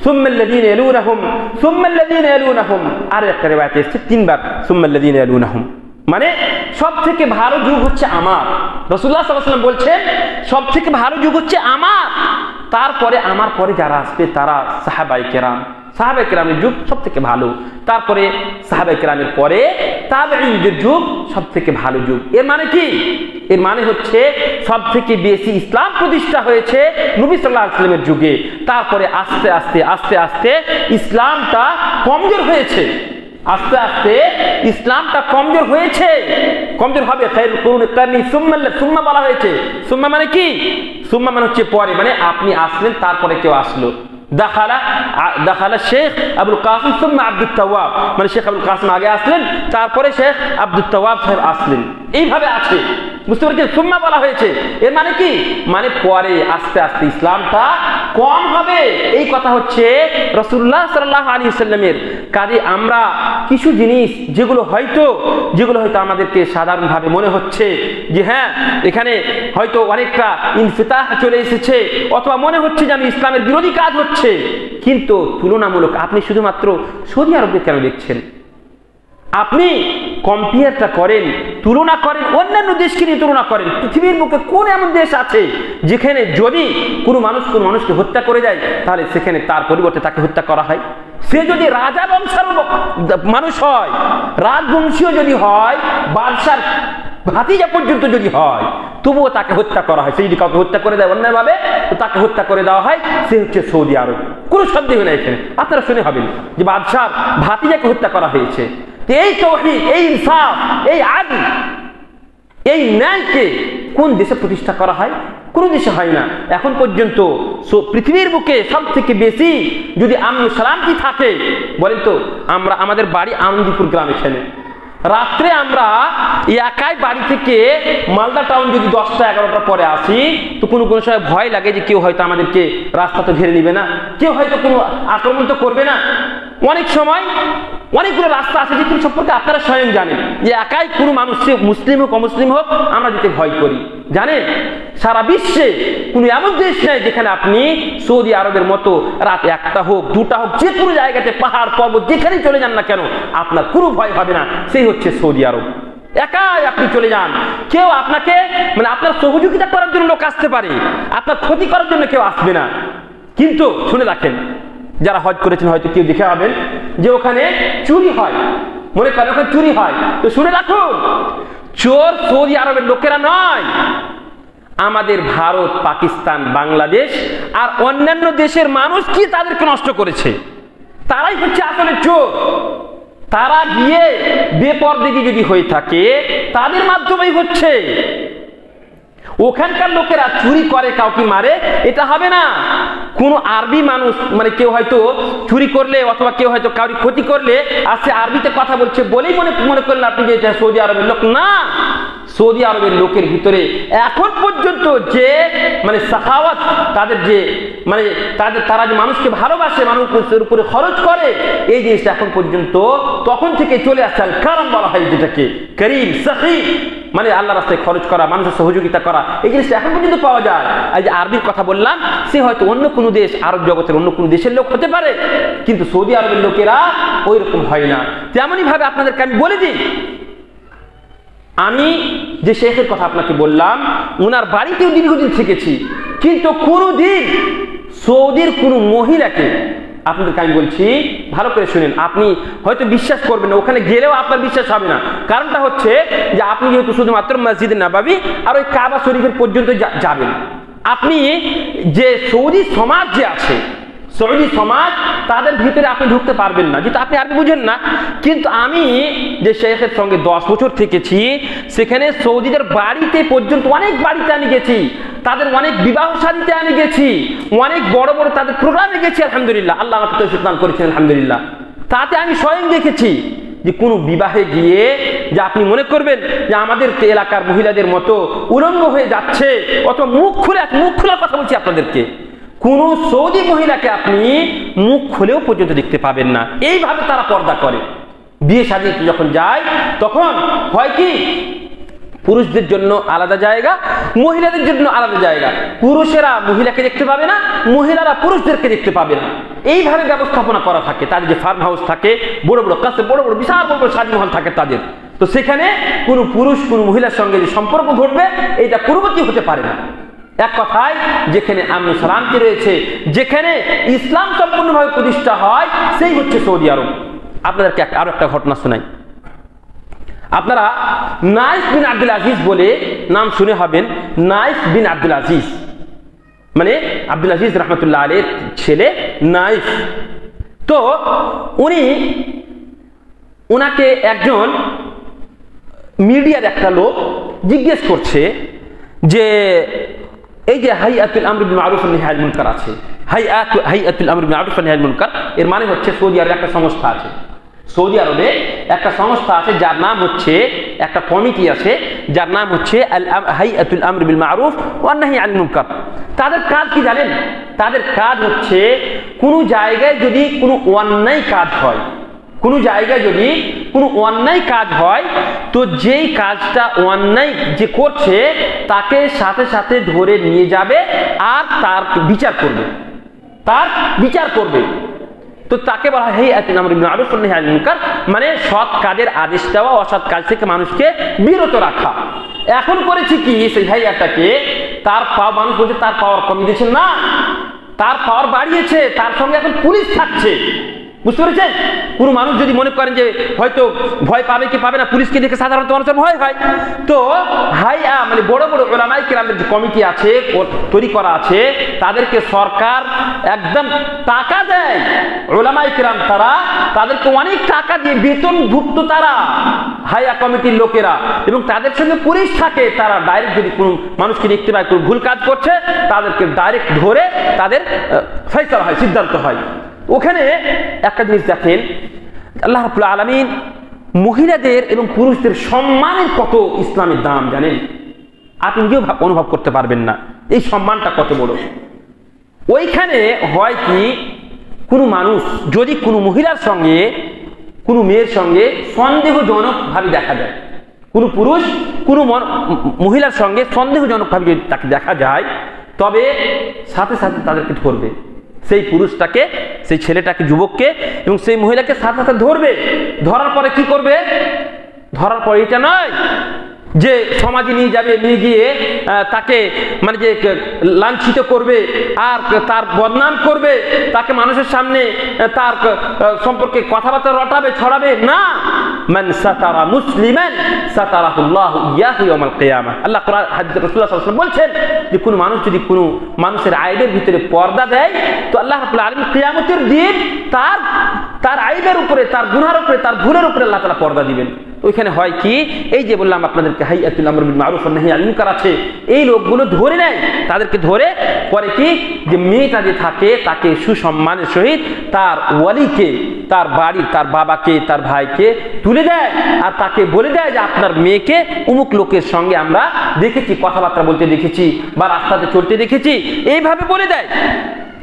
সুম্মা আল্লাযীনা ইয়ালুনাহুম সুম্মা আল্লাযীনা ইয়ালুনাহুম। আর একটা রিওয়ায়াতে এসেছে 3 বার সুম্মা আল্লাযীনা ইয়ালুনাহুম, মানে সবথেকে ভালো যুগ হচ্ছে আমার, রাসূলুল্লাহ সাল্লাল্লাহু আলাইহি ওয়াসাল্লাম বলছেন সব থেকে ভালো যুগ হচ্ছে আমার, তারপরে আমার পরে যারা আসবে তারা সাহাবায়ে কেরাম, সাহাবায়ে কেরামের যুগ সব থেকে ভালো, তারপরে সাহাবায়ে কেরামের পরে তাবেঈনদের যুগ সব থেকে ভালো যুগ। এর মানে কি? এর মানে হচ্ছে সব থেকে বেশি ইসলাম প্রতিষ্ঠা হয়েছে নবী সাল্লাল্লাহু আলাইহি ওয়াসাল্লামের যুগে, তারপরে আস্তে আস্তে আস্তে আস্তে ইসলামটা কমজোর হয়েছে, আস্তে আস্তে ইসলামটা কমজোর হয়েছে, কমজোর হবে। খায়রুল কুরুনি কারনি সুম্মা বলা হয়েছে। সুম্মা মানে কি? সুম্মা মানে হচ্ছে পরে, মানে আপনি আসলেন তারপরে কেউ আসলো। দাখালা শেখ আবুল কাসিম সুম্মা আব্দুত তাওয়াব, মানে শেখ আবুল কাসিম আগে আসলেন তারপরে শেখ আব্দুত তাওয়াব সাহেব আসলেন, এইভাবে আছে, বুঝতে পারছেন? সুম্মা বলা হয়েছে। এর মানে কি? মানে পরে আস্তে আস্তে ইসলামটা কম হবে, এই কথা হচ্ছে রাসূলুল্লাহ সাল্লাল্লাহু আলাইহি ওয়াসাল্লামের। কাজে আমরা কিছু জিনিস যেগুলো হয়তো আমাদেরকে সাধারণভাবে মনে হচ্ছে যে হ্যাঁ এখানে হয়তো অনেকটা ইনফিতাহ চলে এসেছে, অথবা মনে হচ্ছে যেন ইসলামের বিরোধী কাজ হচ্ছে, কিন্তু তুলনামূলক আপনি শুধুমাত্র সৌদি আরবকে কেন দেখছেন? আপনি কম্পেয়ারটা করেন, তুলনা করেন, অন্যান্য দেশকে নিয়ে তুলনা করেন। পৃথিবীর বুকে কোন এমন দেশ আছে যেখানে যদি কোনো মানুষকে হত্যা করে যায় তাহলে সেখানে তার পরিবর্তে তাকে হত্যা করা হয়? সে যদি রাজা বংশের মানুষ হয়, রাজবংশীয় যদি হয়, বাদশার ভাতিজা পর্যন্ত যদি হয়, তবুও তাকে হত্যা করা হয়। সে যদি কাউকে হত্যা করে দেয় অন্যায়ভাবে, তো তাকে হত্যা করে দেওয়া হয়। সে হচ্ছে সৌদি আরব। কোনো সন্দেহ নেই এখানে, আপনারা শুনে হবেন যে বাদশার ভাতিজাকে হত্যা করা হয়েছে। এই তাওহীদ, এই ইনসাফ, এই আদল, এই ন্যায়কে কোন দেশে প্রতিষ্ঠা করা হয়? কোন দেশে হয় না এখন পর্যন্ত। পৃথিবীর বুকে সব থেকে বেশি যদি আমন শান্তি থাকে বলেন তো, আমাদের বাড়ি আনন্দপুর গ্রামে, এখানে রাত্রে আমরা একাই বাড়ি থেকে মালদা টাউন যদি 10টা-11টার পরে আসি, তো কোনো সময় ভয় লাগে যে কেউ হয়তো আমাদেরকে রাস্তা তো ঘিরে নিবে না, কেউ হয়তো কোনো আক্রমণ তো করবে না। অনেক সময় অনেকগুলো রাস্তা আছে যেগুলো সম্পর্কে আপনারা স্বয়ং জানেন যে একাই কোনো মানুষ, সে মুসলিম হোক অমুসলিম হোক, আমরা যেতে ভয় করি। জানেন সারা বিশ্বে কোনো এমন দেশ নেই যেখানে আপনি সৌদি আরবের মতো রাত 1টা হোক 2টা হোক, যে কোনো জায়গাতে পাহাড় পর্বত যেখানেই চলে যান না কেন আপনার কোনো ভয় হবে না। সেই হচ্ছে সৌদি আরব। একাই আপনি চলে যান, কেউ আপনাকে মানে আপনার সহযোগিতা করার জন্য লোক আসতে পারে, আপনার ক্ষতি করার জন্য কেউ আসবে না। কিন্তু শুনে রাখেন, যারা হজ করেছেন হয়তো কেউ দেখে পাবেন যে ওখানে চুরি হয়, মনে করেন ওখানে চুরি হয়, তো শুনে রাখুন চোর সৌদি আরবের লোকেরা নয়, আমাদের ভারত, পাকিস্তান, বাংলাদেশ আর অন্যান্য দেশের মানুষ কি তাদেরকে নষ্ট করেছে, তারাই হচ্ছে আসলে চোর। তারা গিয়ে বেপরদেগী যদি হয়ে থাকে তাদের মাধ্যমেই হচ্ছে। ওখানকার লোকেরা চুরি করে কাউকে মারে এটা হবে না। কোন আরবি মানুষ মানে কেউ হয়তো চুরি করলে অথবা কেউ হয়তো কাউরি ক্ষতি করলে আসছে আরবিতে কথা বলছে বলেই মনে করলেন আপনি যে এটা সৌদি আরবের লোক না। সৌদি আরবের লোকের ভিতরে এখন পর্যন্ত যে মানে সাখাওয়াত, তাদের যে মানে তারা যে মানুষকে ভালোবাসে, মানুষের উপরে খরচ করে, এই জিনিসটা এখন পর্যন্ত তখন থেকে চলে আসছে। আল কারাম বলা হয় যেটাকে, করিম সাখী, মানে আল্লাহ রাস্তায় খরচ করা, মানুষের সহযোগিতা করা, এই জিনিসটা এখন পর্যন্ত পাওয়া যায়। এই যে আরবির কথা বললাম, সে হয়তো অন্য কোনো দেশ, আরব জগতের অন্য কোনো দেশের লোক হতে পারে, কিন্তু সৌদি আরবের লোকেরা ওই রকম হয় না। তেমনই ভাবে আপনাদেরকে আমি বলে দিই, আমি যে শেখের কথা আপনাকে বললাম ওনার বাড়িতেও দীর্ঘদিন থেকেছি, কিন্তু কোনোদিন সৌদির কোনো মহিলাকে, আপনাদেরকে আমি বলছি ভালো করে শুনেন, আপনি হয়তো বিশ্বাস করবেন না, ওখানে গেলেও আপনার বিশ্বাস হবে না। কারণটা হচ্ছে যে আপনি যেহেতু শুধুমাত্র মসজিদে নববী আর ওই কাবা শরীফের পর্যন্ত যাবেন, আপনি যে সৌদি সমাজ যে আছে, সৌদি সমাজ, তাদের ভিতরে আপনি ঢুকতে পারবেন না, যেটা আপনি আরবি বুঝেন না। কিন্তু আমি যে শেখের সঙ্গে 10 বছর থেকেছি, সেখানে সৌদিদের বাড়িতে পর্যন্ত, অনেক বাড়িতে আমি গেছি, তাদের অনেক বিবাহ শাদীতে আমি গেছি, অনেক বড় বড় তাদের প্রোগ্রামে গেছি। আলহামদুলিল্লাহ, আল্লাহ আমাকে তৌফিক দান করেছেন আলহামদুলিল্লাহ। তাতে আমি স্বয়ং দেখেছি যে কোনো বিবাহে গিয়ে যে আপনি মনে করবেন যে আমাদের এলাকার মহিলাদের মতো উলঙ্গ হয়ে যাচ্ছে, অথবা মুখ খোলার কথা বলছি আপনাদেরকে, কোন সৌদি মহিলাকে আপনি মুখ খুলেও পর্যন্ত দেখতে পাবেন না। এইভাবে তারা পর্দা করে। বিয়ে শাদীতে যখন যায় তখন হয় কি, পুরুষদের জন্য আলাদা জায়গা, মহিলাদের জন্য আলাদা জায়গা, পুরুষেরা মহিলাকে দেখতে পাবে না, মহিলারা পুরুষদেরকে দেখতে পাবে না। এইভাবে ব্যবস্থাপনা করা থাকে। তাদের যে ফার্ম হাউস থাকে, বড় বড় কাছে, বড় বড় বিশাল বড় বড় শাদী মহল থাকে তাদের, তো সেখানে কোনো পুরুষ কোনো মহিলার সঙ্গে যে সম্পর্ক ঘটবে এটা পূর্ববর্তী হতে পারে না। এক কথায় যেখানে আমন শান্তি রয়েছে, যেখানে ইসলাম সম্পূর্ণভাবে প্রতিষ্ঠা হয়, সেই হচ্ছে সৌদি আরব। আপনাদেরকে আরো একটা ঘটনা শোনাই। আপনারা নাইফ বিন আব্দুল আজিজ বলে নাম শুনে হবেন। নাইফ বিন আব্দুল আজিজ মানে আব্দুল আজিজ রহমতুল্লাহ আলাইহির ছেলে নাইফ। তো উনাকে একজন মিডিয়ার একটা লোক জিজ্ঞেস করছে যে এই যে হাইয়াতুল আমর বিল মারুফ ওয়ান নাহি আনিল মুনকার আছে, হাইয়াতুল আমর বিল মারুফ ওয়ান নাহি আনিল মুনকার, এর মানে হচ্ছে সৌদি আরবে একটা সংস্থা আছে। সৌদি আরবে একটা সংস্থা আছে যার নাম হচ্ছে, একটা কমিটি আছে যার নাম হচ্ছে হাইয়াতুল আমর বিল মারুফ ওয়ান নাহি আনিল মুনকার। তাদের কাজ কি জানেন? তাদের কাজ হচ্ছে কোনো জায়গায় যদি কোনো অন্যায় কাজ হয়, কোনো জায়গায় যদি কোনো অন্যায় কাজ হয়, তো যেই কাজটা অন্যায় যে করছে তাকে সাথে সাথে ধরে নিয়ে যাবে আর তার বিচার করবে। তো তাকে বলা হয় হাইয়াতুল আমর বিল মারুফ ওয়ান নাহি আনিল মুনকার, মানে সৎ কাজের আদেশ দেওয়া, অসৎ কাজ থেকে মানুষকে বিরত রাখা। এখন করেছি কি, সেই হাইয়াটাকে তার মানুষ বলছে তার পাওয়ার কমিয়ে দিয়েছে না, তার পাওয়ার বাড়িয়েছে, তার সঙ্গে এখন পুলিশ থাকছে। বুঝতে পেরেছেন? কোনো মানুষ যদি মনে করেন যে হয়তো ভয় পাবে কি পাবে না, পুলিশকে দেখে সাধারণত মানুষের ভয় হয়। তো মানে বড় বড় উলামায়ে কেরামের যে কমিটি আছে, তৈরি করা আছে, তাদেরকে সরকার একদম টাকা দেয়। উলামায়ে কেরাম তাদেরকে অনেক টাকা দিয়ে বেতনভুক্ত, তারা হাইয়া কমিটির লোকেরা, এবং তাদের সঙ্গে পুলিশ থাকে। তারা ডাইরেক্ট যদি কোনো মানুষকে দেখতে পায় কোনো ভুল কাজ করছে, তাদেরকে ডাইরেক্ট ধরে তাদের ফয়সালা হয়, সিদ্ধান্ত হয়। ওখানে একটা জিনিস দেখেন, আল্লাহ রাব্বুল আলামিন মহিলাদের এবং পুরুষদের সম্মানের কত ইসলামের দাম জানেন? আপনি নিজেও অনুভব করতে পারবেন না এই সম্মানটা কত বড়। ওইখানে হয় কি, কোনো মানুষ যদি কোনো মহিলার সঙ্গে কোনো মেয়ের সঙ্গে সন্দেহজনকভাবে দেখা যায়, কোনো পুরুষ কোনো মহিলার সঙ্গে সন্দেহজনকভাবে যদি তাকে দেখা যায়, তবে সাথে সাথে তাদেরকে ধরবে, সেই পুরুষটাকে, সেই ছেলেটাকে, যুবককে এবং সেই মহিলাকে সাথে সাথে ধরবে। ধরার পরে কি করবে? ধরার পরে এটা নয় যে সমাজে নিয়ে যাবে, নিয়ে গিয়ে তাকে মানে যে লাঞ্ছিত করবে আর তার বদনাম করবে, তাকে মানুষের সামনে তার সম্পর্কে কথাবার্তা রটাবে, ছড়াবে না। মান সাতারা মুসলিমান সাতারাহুল্লাহু ইয়াহু ইয়াউমাল কিয়ামাহ। আল্লাহ কোরআন হাদিসে রাসূলুল্লাহ সাল্লাল্লাহু আলাইহি ওয়াসাল্লাম বলছেন যে কোনো মানুষ যদি কোনো মানুষের আইবের ভিতরে পর্দা দেয়, তো আল্লাহ রাব্বুল আলামিন কিয়ামতের দিন তার আইবের উপরে, তার গুনাহের উপরে, তার ভুলের উপরে আল্লাহ তাআলা পর্দা দিবেন। ওইখানে হয় কি, এই যে বললাম আপনাদেরকে হাইয়াতুল আমর বিল মারুফ ওয়ান নাহি আনিল মুনকার আছে, এই লোকগুলো ধরে নেয়, তাদেরকে ধরে পরে কি, যে মেয়েটা যে থাকে তাকে সুসম্মানের সহিত তার ওয়ালিকে, তার বাড়ির, তার বাবাকে, তার ভাইকে তুলে দেয় আর তাকে বলে দেয় যে আপনার মেয়েকে অমুক লোকের সঙ্গে আমরা দেখেছি, কথাবার্তা বলতে দেখেছি বা রাস্তাতে চলতে দেখেছি, এইভাবে বলে দেয়।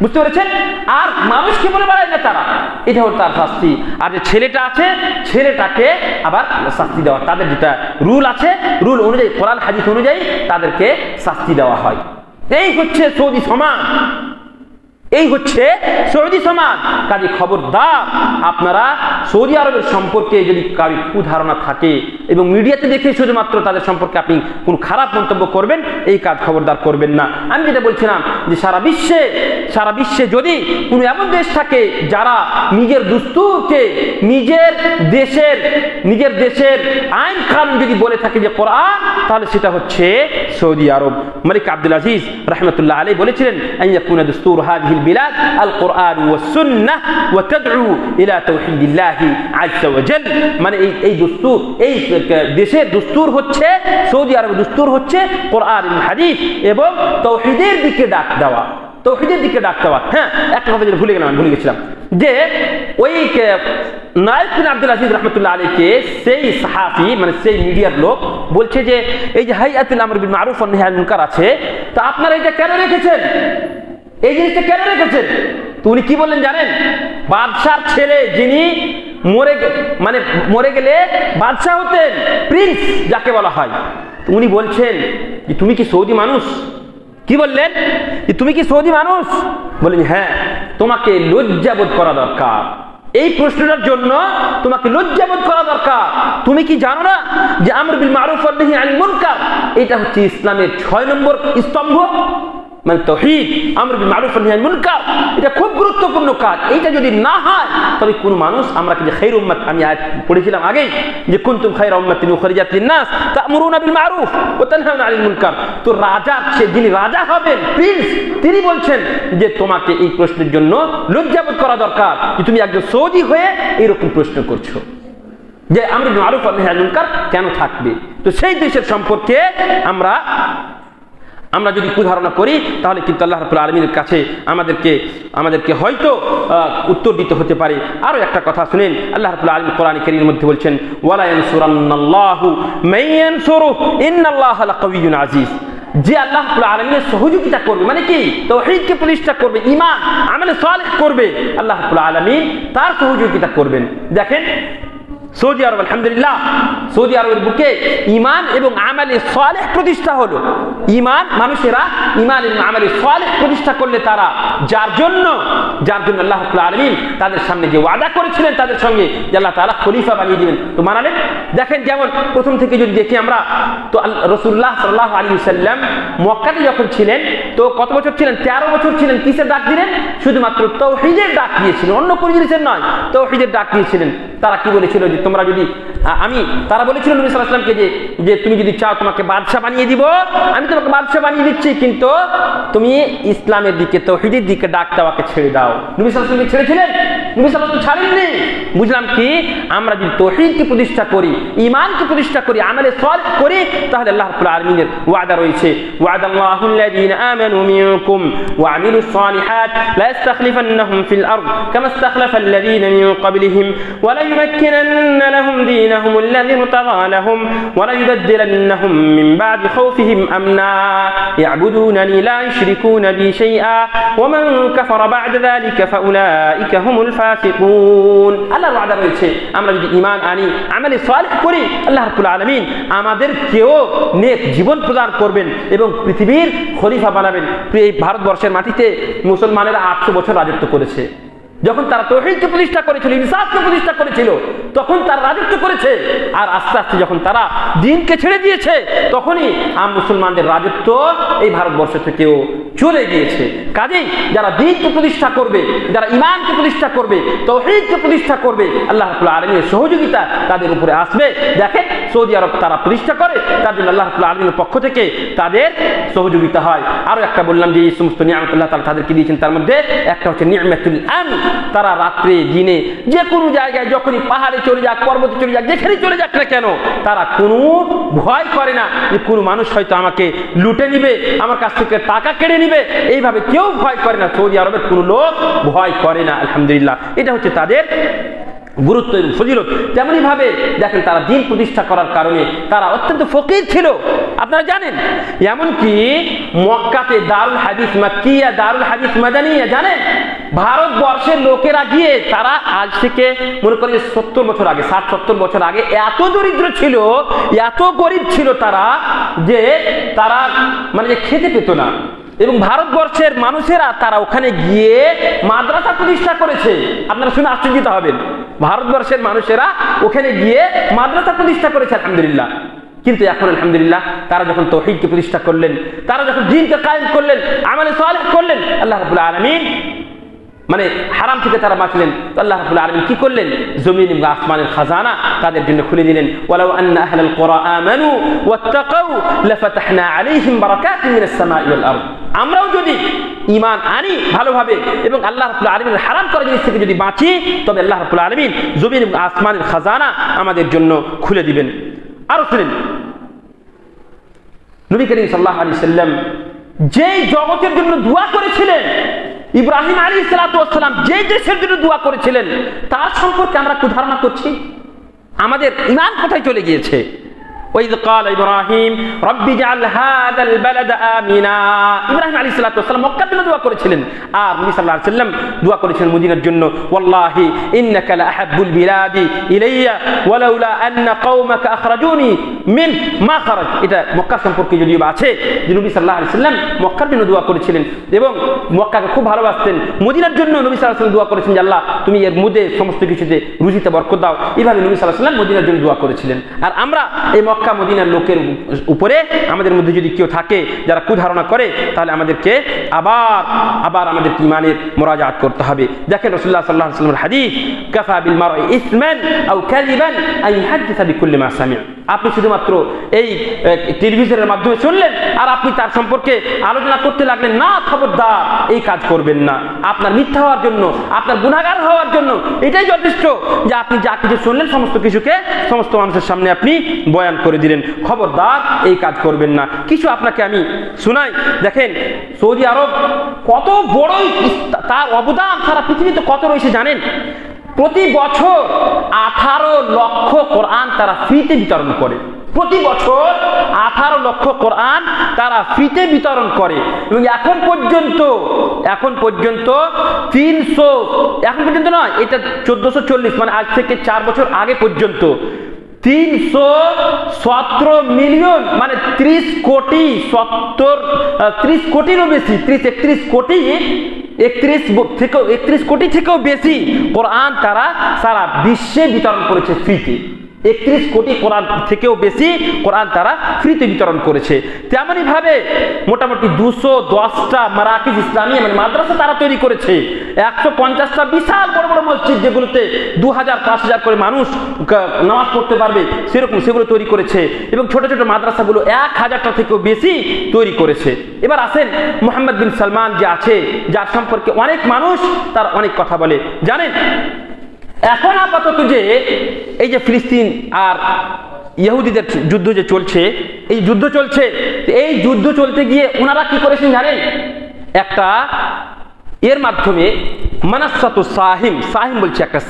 বুঝতে পেরেছেন? আর মানুষকে বলে বেড়ায় না তারা, এটা হল তার শাস্তি। আর যে ছেলেটা আছে, ছেলেটাকে আবার শাস্তি দেওয়া, তাদের যেটা রুল আছে, রুল অনুযায়ী, কোরআন হাদিস অনুযায়ী তাদেরকে শাস্তি দেওয়া হয়। এই হচ্ছে সৌদি সমাজ, এই হচ্ছে সৌদি সমাজ। কাজে খবরদার, আপনারা সৌদি আরবের সম্পর্কে যদি কারো কুধারণা থাকে এবং মিডিয়াতে দেখে শুধুমাত্র তাদের সম্পর্কে আপনি কোনো খারাপ মন্তব্য করবেন, এই কাজ খবরদার করবেন না। আমি যেটা বলছিলাম যে সারা বিশ্বে যদি কোনো এমন দেশ থাকে যারা নিজের দুস্তুরকে, নিজের দেশের আইন কানুন যদি বলে থাকে যে কোরআন, তাহলে সেটা হচ্ছে সৌদি আরব। মালিক আব্দুল আজিজ রাহমাতুল্লাহ আলাইহি বলেছিলেন, আইয়াকুনা দুস্তুর হাদিহি البلاد القرآن والسنة وتدعو إلى توحيد الله عز وجل। মানে এই দস্তুর, এই দেশের দস্তুর হচ্ছে, সৌদি আরবের দস্তুর হচ্ছে কোরআন এবং হাদিস এবং তাওহীদের দিকে ডাক দেওয়া, তাওহীদের দিকে ডাক দেওয়া। হ্যাঁ, একটা কথা যেটা ভুলে গেছিলাম, যে ওই নাইফ বিন আব্দুল আজিজ রাহমাতুল্লাহ আলাইহিকে সেই সাহাবী, মানে সেই মিডিয়ার লোক বলছে যে এই যে হাইয়াতুল আমর বিল মারুফ ওয়ান নাহি আনিল মুনকার আছে, তা আপনারা এটা কেন রেখেছেন, এই জিনিসটা কেন রেখেছেন? তো উনি কি বললেন জানেন? বাদশার ছেলে, যিনি মরে গেলে বাদশাহ হতেন, প্রিন্স যাকে বলা হয়, উনি বলছেন যে তুমি কি সৌদি মানুষ? কি বললেন? যে তুমি কি সৌদি মানুষ? বলেন হ্যাঁ। তোমাকে লজ্জাবোধ করা দরকার। এই প্রশ্নটার জন্য তোমাকে লজ্জাবোধ করা দরকার। তুমি কি জানো না যে আমর বিল মারুফ ওয়া নাহি আনিল মুনকার এটা হচ্ছে ইসলামের 6 নম্বর স্তম্ভ, মানে তাওহীদ, আমর বিল মারুফ ওয়া নাহি আনিল মুনকার, এটা খুব গুরুত্বপূর্ণ কাজ। এইটা যদি না হয় তবে কোন মানুষ, আমরা কি যে খায়র উম্মাত, আমি আয়াত পড়েছিলাম আগেই যে কুনতুম খায়রা উম্মাতিন উখরিজাত লিন-নাস তা'মুরুনা বিল মারুফ ওয়া তানহাউনা আনিল মুনকার। তো রাজা, যিনি রাজা হবেন, প্রিন্স, তিনি বলছেন যে তোমাকে এই প্রশ্নের জন্য লজ্জাবোধ করা দরকার যে তুমি একজন সৌদি হয়ে এরকম প্রশ্ন করছো যে আমর বিল মারুফ ওয়া নাহি আনিল মুনকার কেন থাকবে। তো সেই দেশের সম্পর্কে আমরা যদি কুধারণা করি তাহলে কিন্তু আল্লাহ রাব্বুল আলামিনের কাছে আমাদেরকে হয়তো উত্তর দিতে হতে পারে। আরো একটা কথা শুনেন, আল্লাহ রাব্বুল আলামিন কোরআন কারীমের মধ্যে বলছেন ওয়ালা ইয়ানসুরান্নাল্লাহু মান ইয়ানসুরুহু ইন্নাল্লাহা লাকাবিয়্যুন আজিজ। যে আল্লাহ রাব্বুল আলামিনের সহযোগিতা করবে, মানে কি তাওহীদকে প্রতিষ্ঠা করবে, ঈমান আমলে সালেহ করবে, আল্লাহ রাব্বুল আলামিন তার সহযোগিতা করবেন। দেখেন সৌদি আরব, আলহামদুলিল্লাহ, সৌদি আরবের বুকে ঈমান এবং আমালে সালেহ প্রতিষ্ঠা হলো। ঈমান, মানুষেরা ঈমান এবং আমালে সালেহ প্রতিষ্ঠা করলে তারা যার জন্য আল্লাহ রাব্বুল আলামিন তাদের সামনে যে ওয়াদা করেছিলেন তাদের সঙ্গে যে আল্লাহ তাআলা খলিফা বানিয়ে দিবেন, তো মানালেন। দেখেন যেমন প্রথম থেকে যদি দেখি আমরা, তো রাসূলুল্লাহ সাল্লাল্লাহু আলাইহি ওয়াসাল্লাম মক্কাতে যখন ছিলেন তো কত বছর ছিলেন? 13 বছর ছিলেন। কিসের ডাক দিলেন? শুধুমাত্র তাওহীদের ডাক দিয়েছিলেন, অন্য কোনো জিনিসের নয়, তাওহীদের ডাক দিয়েছিলেন। তারা কি বলেছিল যে তোমরা যদি তারা বলেছিল নবী সাল্লাল্লাহু আলাইহি ওয়াসাল্লামকে যে তুমি যদি চাও তোমাকে বাদশা বানিয়ে দিব, আমি তোমাকে বাদশা বানিয়ে দিচ্ছি, কিন্তু তুমি ইসলামের দিকে, তাওহীদের দিকে ডাক দেওয়াকে ছেড়ে দাও। নবী সাল্লাল্লাহু আলাইহি ওয়াসাল্লাম ছেড়েছিলেন? নবী সাল্লাল্লাহু আলাইহি ওয়াসাল্লাম ছাড়েননি। বুঝলাম কি, আমরা যদি তাওহীদকে প্রতিষ্ঠা করি, ঈমানকে প্রতিষ্ঠা করি, আমলে সালেহ করি, তাহলে আল্লাহ রাব্বুল আলামিনের ওয়াদা রয়েছে ওয়াদাল্লাহুল লাযীনা আমানু মিনকুম ওয়া আমিলুস সালিহাত লা ইস্তাখলিফান্নাহুম ফিল আরদ কামা ইস্তাখলাফাল লাযীনা মিন ক্বাবলিহিম ওয়া লা ইউমাক্কিনান্না লাহুম দীনাহুম আল্লাযী ইরতাদা লাহুম ওয়া লা ইউবাদদিলান্নাহুম মিন বা'দি খাউফিহিম আমনা ইয়া'বুদুনানি লা ইউশরিকুনা বি শাইআ ওয়া মান কাফারা বা'দা যালিকা ফাউলাইকা হুমুল ফাসিকুন। আল্লাহর ওয়াদা রয়েছে আমরা যদি ঈমান আনি, আমলে সালেহ করি, আল্লাহ রাব্বুল আলামিন আমাদেরকেও নেক জীবন প্রদান করবেন এবং পৃথিবীর খলিফা বানাবেন। এই ভারতবর্ষের মাটিতে মুসলমানেরা 800 বছর রাজত্ব করেছে। যখন তারা তাওহীদকে প্রতিষ্ঠা করেছিল, ইনসাফকে প্রতিষ্ঠা করেছিল, তখন তারা রাজত্ব করেছে। আর আস্তে আস্তে যখন তারা দ্বীনকে ছেড়ে দিয়েছে, তখনই মুসলমানদের রাজত্ব এই ভারতবর্ষ থেকেও চলে গিয়েছে। কাজেই যারা দ্বীনকে প্রতিষ্ঠা করবে, যারা ঈমানকে প্রতিষ্ঠা করবে, তাওহীদকে প্রতিষ্ঠা করবে, আল্লাহ রাব্বুল আলামিনের সহযোগিতা তাদের উপরে আসবে। দেখেন সৌদি আরব তারা প্রতিষ্ঠা করে, তার জন্য আল্লাহ রাব্বুল আলামিনের পক্ষ থেকে তাদের সহযোগিতা হয়। আরো একটা বললাম যে এই সমস্ত নিয়ামত আল্লাহ তাআলা তাদেরকে দিয়েছেন, তার মধ্যে একটা হচ্ছে নি'মাতুল আমন। তারা রাত্রে দিনে যে কোনো জায়গায়, যখনই পাহাড়ে চলে যাক, পর্বতে চলে যাক, যেখানে চলে যাক না কেন, তারা কোনো ভয় করে না যে কোনো মানুষ হয়তো আমাকে লুটে নিবে, আমার কাছ থেকে টাকা কেড়ে নিবে, এইভাবে কেউ ভয় করে না। সৌদি আরবের কোনো লোক ভয় করে না, আলহামদুলিল্লাহ। এটা হচ্ছে তাদের গুরুত্ব এবং ফজিলত। তেমনি ভাবে দেখেন তারা দ্বীন প্রতিষ্ঠা করার কারণে তারা অত্যন্ত ফকির ছিল, আপনারা জানেন। এমনকি মক্কাতে দারুল হাদিস মাক্কিয়া, দারুল হাদিস মাদানিয়া, জানেন ভারতবর্ষের লোকেরা গিয়ে তারা আজ থেকে মনে করেন 70 বছর আগে, 60-70 বছর আগে এত দরিদ্র ছিল, এত গরিব ছিল তারা, যে তারা মানে যে খেতে পেত না। এবং ভারতবর্ষের মানুষেরা তারা ওখানে গিয়ে মাদ্রাসা প্রতিষ্ঠা করেছে। আপনারা শুনে আশ্চর্যিত হবেন, ভারতবর্ষের মানুষেরা ওখানে গিয়ে মাদ্রাসা প্রতিষ্ঠা করেছে, আলহামদুলিল্লাহ। কিন্তু এখন আলহামদুলিল্লাহ তারা যখন তাওহীদকে প্রতিষ্ঠা করলেন, তারা যখন দ্বীনকে কায়েম করলেন, আমলে সালেহ করলেন, আল্লাহ রাব্বুল আলামিন মানে হারাম থেকে তারা বাঁচলেন। আল্লাহ রাব্বুল আলামিন কি করলেন? জমিন এবং আসমানের খাজানা তাদের জন্য খুলে দিলেন। ওয়ালাউ আন্না আহলাল কুরা আমানু ওয়াত্তাকাউ লাফাতাহনা আলাইহিম বারাকাতিন মিনাস সামাই ওয়াল আরদ। আমরাও যদি ঈমান আনি ভালোভাবে এবং আল্লাহ রাব্বুল আলামিনের হারাম করা জিনিস থেকে যদি বাঁচি, তবে আল্লাহ রাব্বুল আলামিন জমিন এবং আসমানের খাজানা আমাদের জন্য খুলে দিবেন। আরো শুনেন, নবী করিম সাল্লাল্লাহু আলাইহি সাল্লাম যেই জগতের জন্য দোয়া করেছিলেন, ইব্রাহিম আলাইহিস সালাতু ওয়াস সালাম যে দেশের জন্য দোয়া করেছিলেন, তার সম্পর্কে আমরা কি ধারণা করছি? আমাদের ঈমান কোথায় চলে গিয়েছে? وإذ قال إبراهيم رب اجعل هذا البلد آمنا ইব্রাহিম আলাইহিস সালাতু ওয়াস সালাম মক্কার জন্য দোয়া করেছিলেন আর নবী সাল্লাল্লাহু আলাইহি ওয়াসাল্লাম দোয়া করেছিলেন মদিনার জন্য ওয়াল্লাহি ইন্নাকা লা আহাব্বুল বিলাদি ইলাইয়া ওয়ালাউলা আন্না কওমাকা আখরাজুনি মিন মা খারাজ এটা মক্কা সম্পর্কে যদিও আছে যে নবী সাল্লাল্লাহু আলাইহি ওয়াসাল্লাম মক্কার জন্য দোয়া করেছিলেন এবং মক্কাকে খুব ভালোবাসতেন মদিনার জন্য নবী সাল্লাল্লাহু আলাইহি ওয়াসাল্লাম দোয়া করেছেন যে আল্লাহ তুমি এর মধ্যে সমস্ত কিছুতে রুজিতে বরকত দাও এইভাবে নবী সাল্লাল্লাহু আলাইহি ওয়াসাল্লাম মদিনার জন্য দোয়া করেছিলেন আর আমরা এই মক্কা মদিনার লোকের উপরে আমাদের মধ্যে যদি কেউ থাকে যারা কুধারণা করে তাহলে আমাদেরকে আবার আমাদের ঈমানের মুরাজাআত করতে হবে দেখেন রাসূলুল্লাহ সাল্লাল্লাহু আলাইহি ওয়াসাল্লামের হাদিস কাফা বিল মারই ইসমান আও কাযিবান আন ইহাদ্দিসা বিকুল্লি মা সামিআ আপনি শুধুমাত্র এই টেলিভিশনের মাধ্যমে শুনলেন আর আপনি তার সম্পর্কে আলোচনা করতে লাগলেন না খবরদার এই কাজ করবেন না আপনার মিথ্যা হওয়ার জন্য আপনার গুনাহগার হওয়ার জন্য এটাই যথেষ্ট যে আপনি যা কিছু শুনলেন সমস্ত কিছুকে সমস্ত মানুষের সামনে আপনি বয়ান করে দিলেন খবরদার এই কাজ করবেন না কিছু আপনাকে আমি শোনাই দেখেন সৌদি আরব কত বড় তার অবদান সারা পৃথিবীতে কত রয়েছে জানেন প্রতি বছর 18 লক্ষ কোরআন তারা ফ্রিতে বিতরণ করে প্রতি বছর 18 লক্ষ কোরআন তারা ফ্রিতে বিতরণ করে এবং এখন পর্যন্ত 300 এখন পর্যন্ত নয় এটা 1440 মানে আজ থেকে 4 বছর আগে পর্যন্ত 317 মিলিয়ন মানে 30 কোটিরও বেশি 31 কোটি 31 কোটি থেকেও বেশি কোরআন তারা সারা বিশ্বে বিতরণ করেছে ফ্রিতে 31 কোটি কোরআন থেকেও বেশি কোরআন তারা ফ্রিতে বিতরণ করেছে তেমনই ভাবে মোটামুটি 210টা মারাকিজ ইসলামিয়া মানে মাদ্রাসা তারা তৈরি করেছে 150টা বিশাল বড় বড় মসজিদ যেগুলোতে 2000-5000 করে মানুষ নামাজ পড়তে পারবে সেরকম সেগুলো তৈরি করেছে এবং ছোট ছোট মাদ্রাসাগুলো 1000টা থেকেও বেশি তৈরি করেছে এবার আসেন মোহাম্মদ বিন সালমান যে আছে যার সম্পর্কে অনেক মানুষ তার অনেক কথা বলে জানেন এখন আপাতত যে এই যে ফিলিস্তিন আর ইহুদিদের যুদ্ধ যে চলছে এই যুদ্ধ চলতে গিয়ে ওনারা কি করেছেন জানেন একটা এর মাধ্যমে মানাসাতু সাহিম বলছে একটা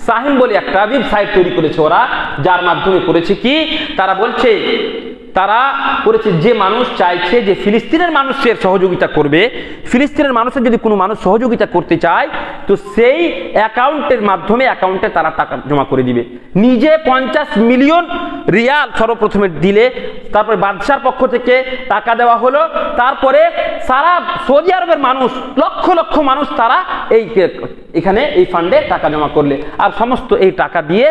সাহিম বলে একটা ওয়েবসাইট তৈরি করেছে ওরা যার মাধ্যমে করেছে কি তারা বলছে তারা করেছে যে মানুষ চাইছে যে ফিলিস্তিনের মানুষের সহযোগিতা করবে ফিলিস্তিনের মানুষের যদি কোনো মানুষ সহযোগিতা করতে চায় তো সেই অ্যাকাউন্টের মাধ্যমে অ্যাকাউন্টে তারা টাকা জমা করে দিবে নিজে 50 মিলিয়ন রিয়াল সর্বপ্রথমে দিলে তারপরে বাদশার পক্ষ থেকে টাকা দেওয়া হলো তারপরে সারা সৌদি আরবের মানুষ লক্ষ লক্ষ মানুষ তারা এখানে এই ফান্ডে টাকা জমা করলে আর সমস্ত এই টাকা দিয়ে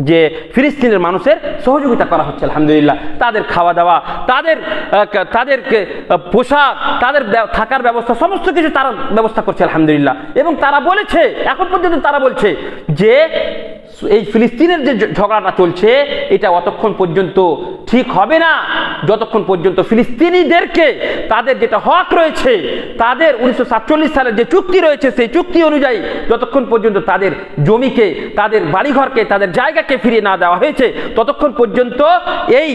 যে ফিলিস্তিনের মানুষের সহযোগিতা করা হচ্ছে আলহামদুলিল্লাহ তাদের খাওয়া দাওয়া তাদেরকে পোশাক তাদের থাকার ব্যবস্থা সমস্ত কিছু তারা ব্যবস্থা করছে আলহামদুলিল্লাহ এবং তারা বলেছে এখন পর্যন্ত তারা বলছে যে এই ফিলিস্তিনের যে ঝগড়াটা চলছে এটা অতক্ষণ পর্যন্ত ঠিক হবে না যতক্ষণ পর্যন্ত ফিলিস্তিনিদেরকে তাদের যেটা হক রয়েছে তাদের 1947 সালের যে চুক্তি রয়েছে সেই চুক্তি অনুযায়ী যতক্ষণ পর্যন্ত তাদের জমিকে তাদের বাড়িঘরকে তাদের জায়গাকে ফিরিয়ে না দেওয়া হয়েছে ততক্ষণ পর্যন্ত এই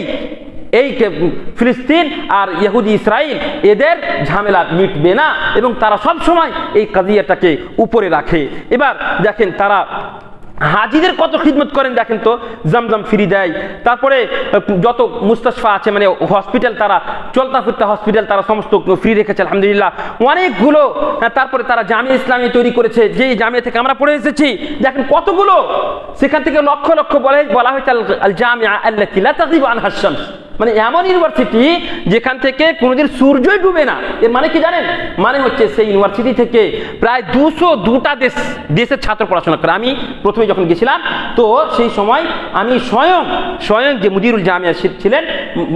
ফিলিস্তিন আর ইহুদি ইসরাইল এদের ঝামেলা মিটবে না এবং তারা সব সময় এই কাজিয়াটাকে উপরে রাখে এবার দেখেন তারা হাজিদের কত খিদমত করেন দেখেন তো জমজম ফ্রি দেয় তারপরে যত মুস্তাশফা আছে মানে হসপিটাল তারা চলতা ফিরতা হসপিটাল তারা সমস্ত ফ্রি রেখেছে আলহামদুলিল্লাহ অনেকগুলো তারপরে তারা জামিয়া ইসলামী তৈরি করেছে যে জামিয়া থেকে আমরা পড়ে এসেছি দেখেন কতগুলো সেখান থেকে লক্ষ লক্ষ বলা হয়েছে আল জামিয়া আল্লাতী লা তাগিবু আনহা শামস মানে এমন ইউনিভার্সিটি যেখান থেকে কোনোদিন সূর্যই ডুবে না এর মানে কি জানেন মানে হচ্ছে সেই ইউনিভার্সিটি থেকে প্রায় 202টা দেশের ছাত্র পড়াশোনা করে আমি প্রথমে যখন গেছিলাম তো সেই সময় আমি স্বয়ং যে মুদিরুল জামিয়া ছিলেন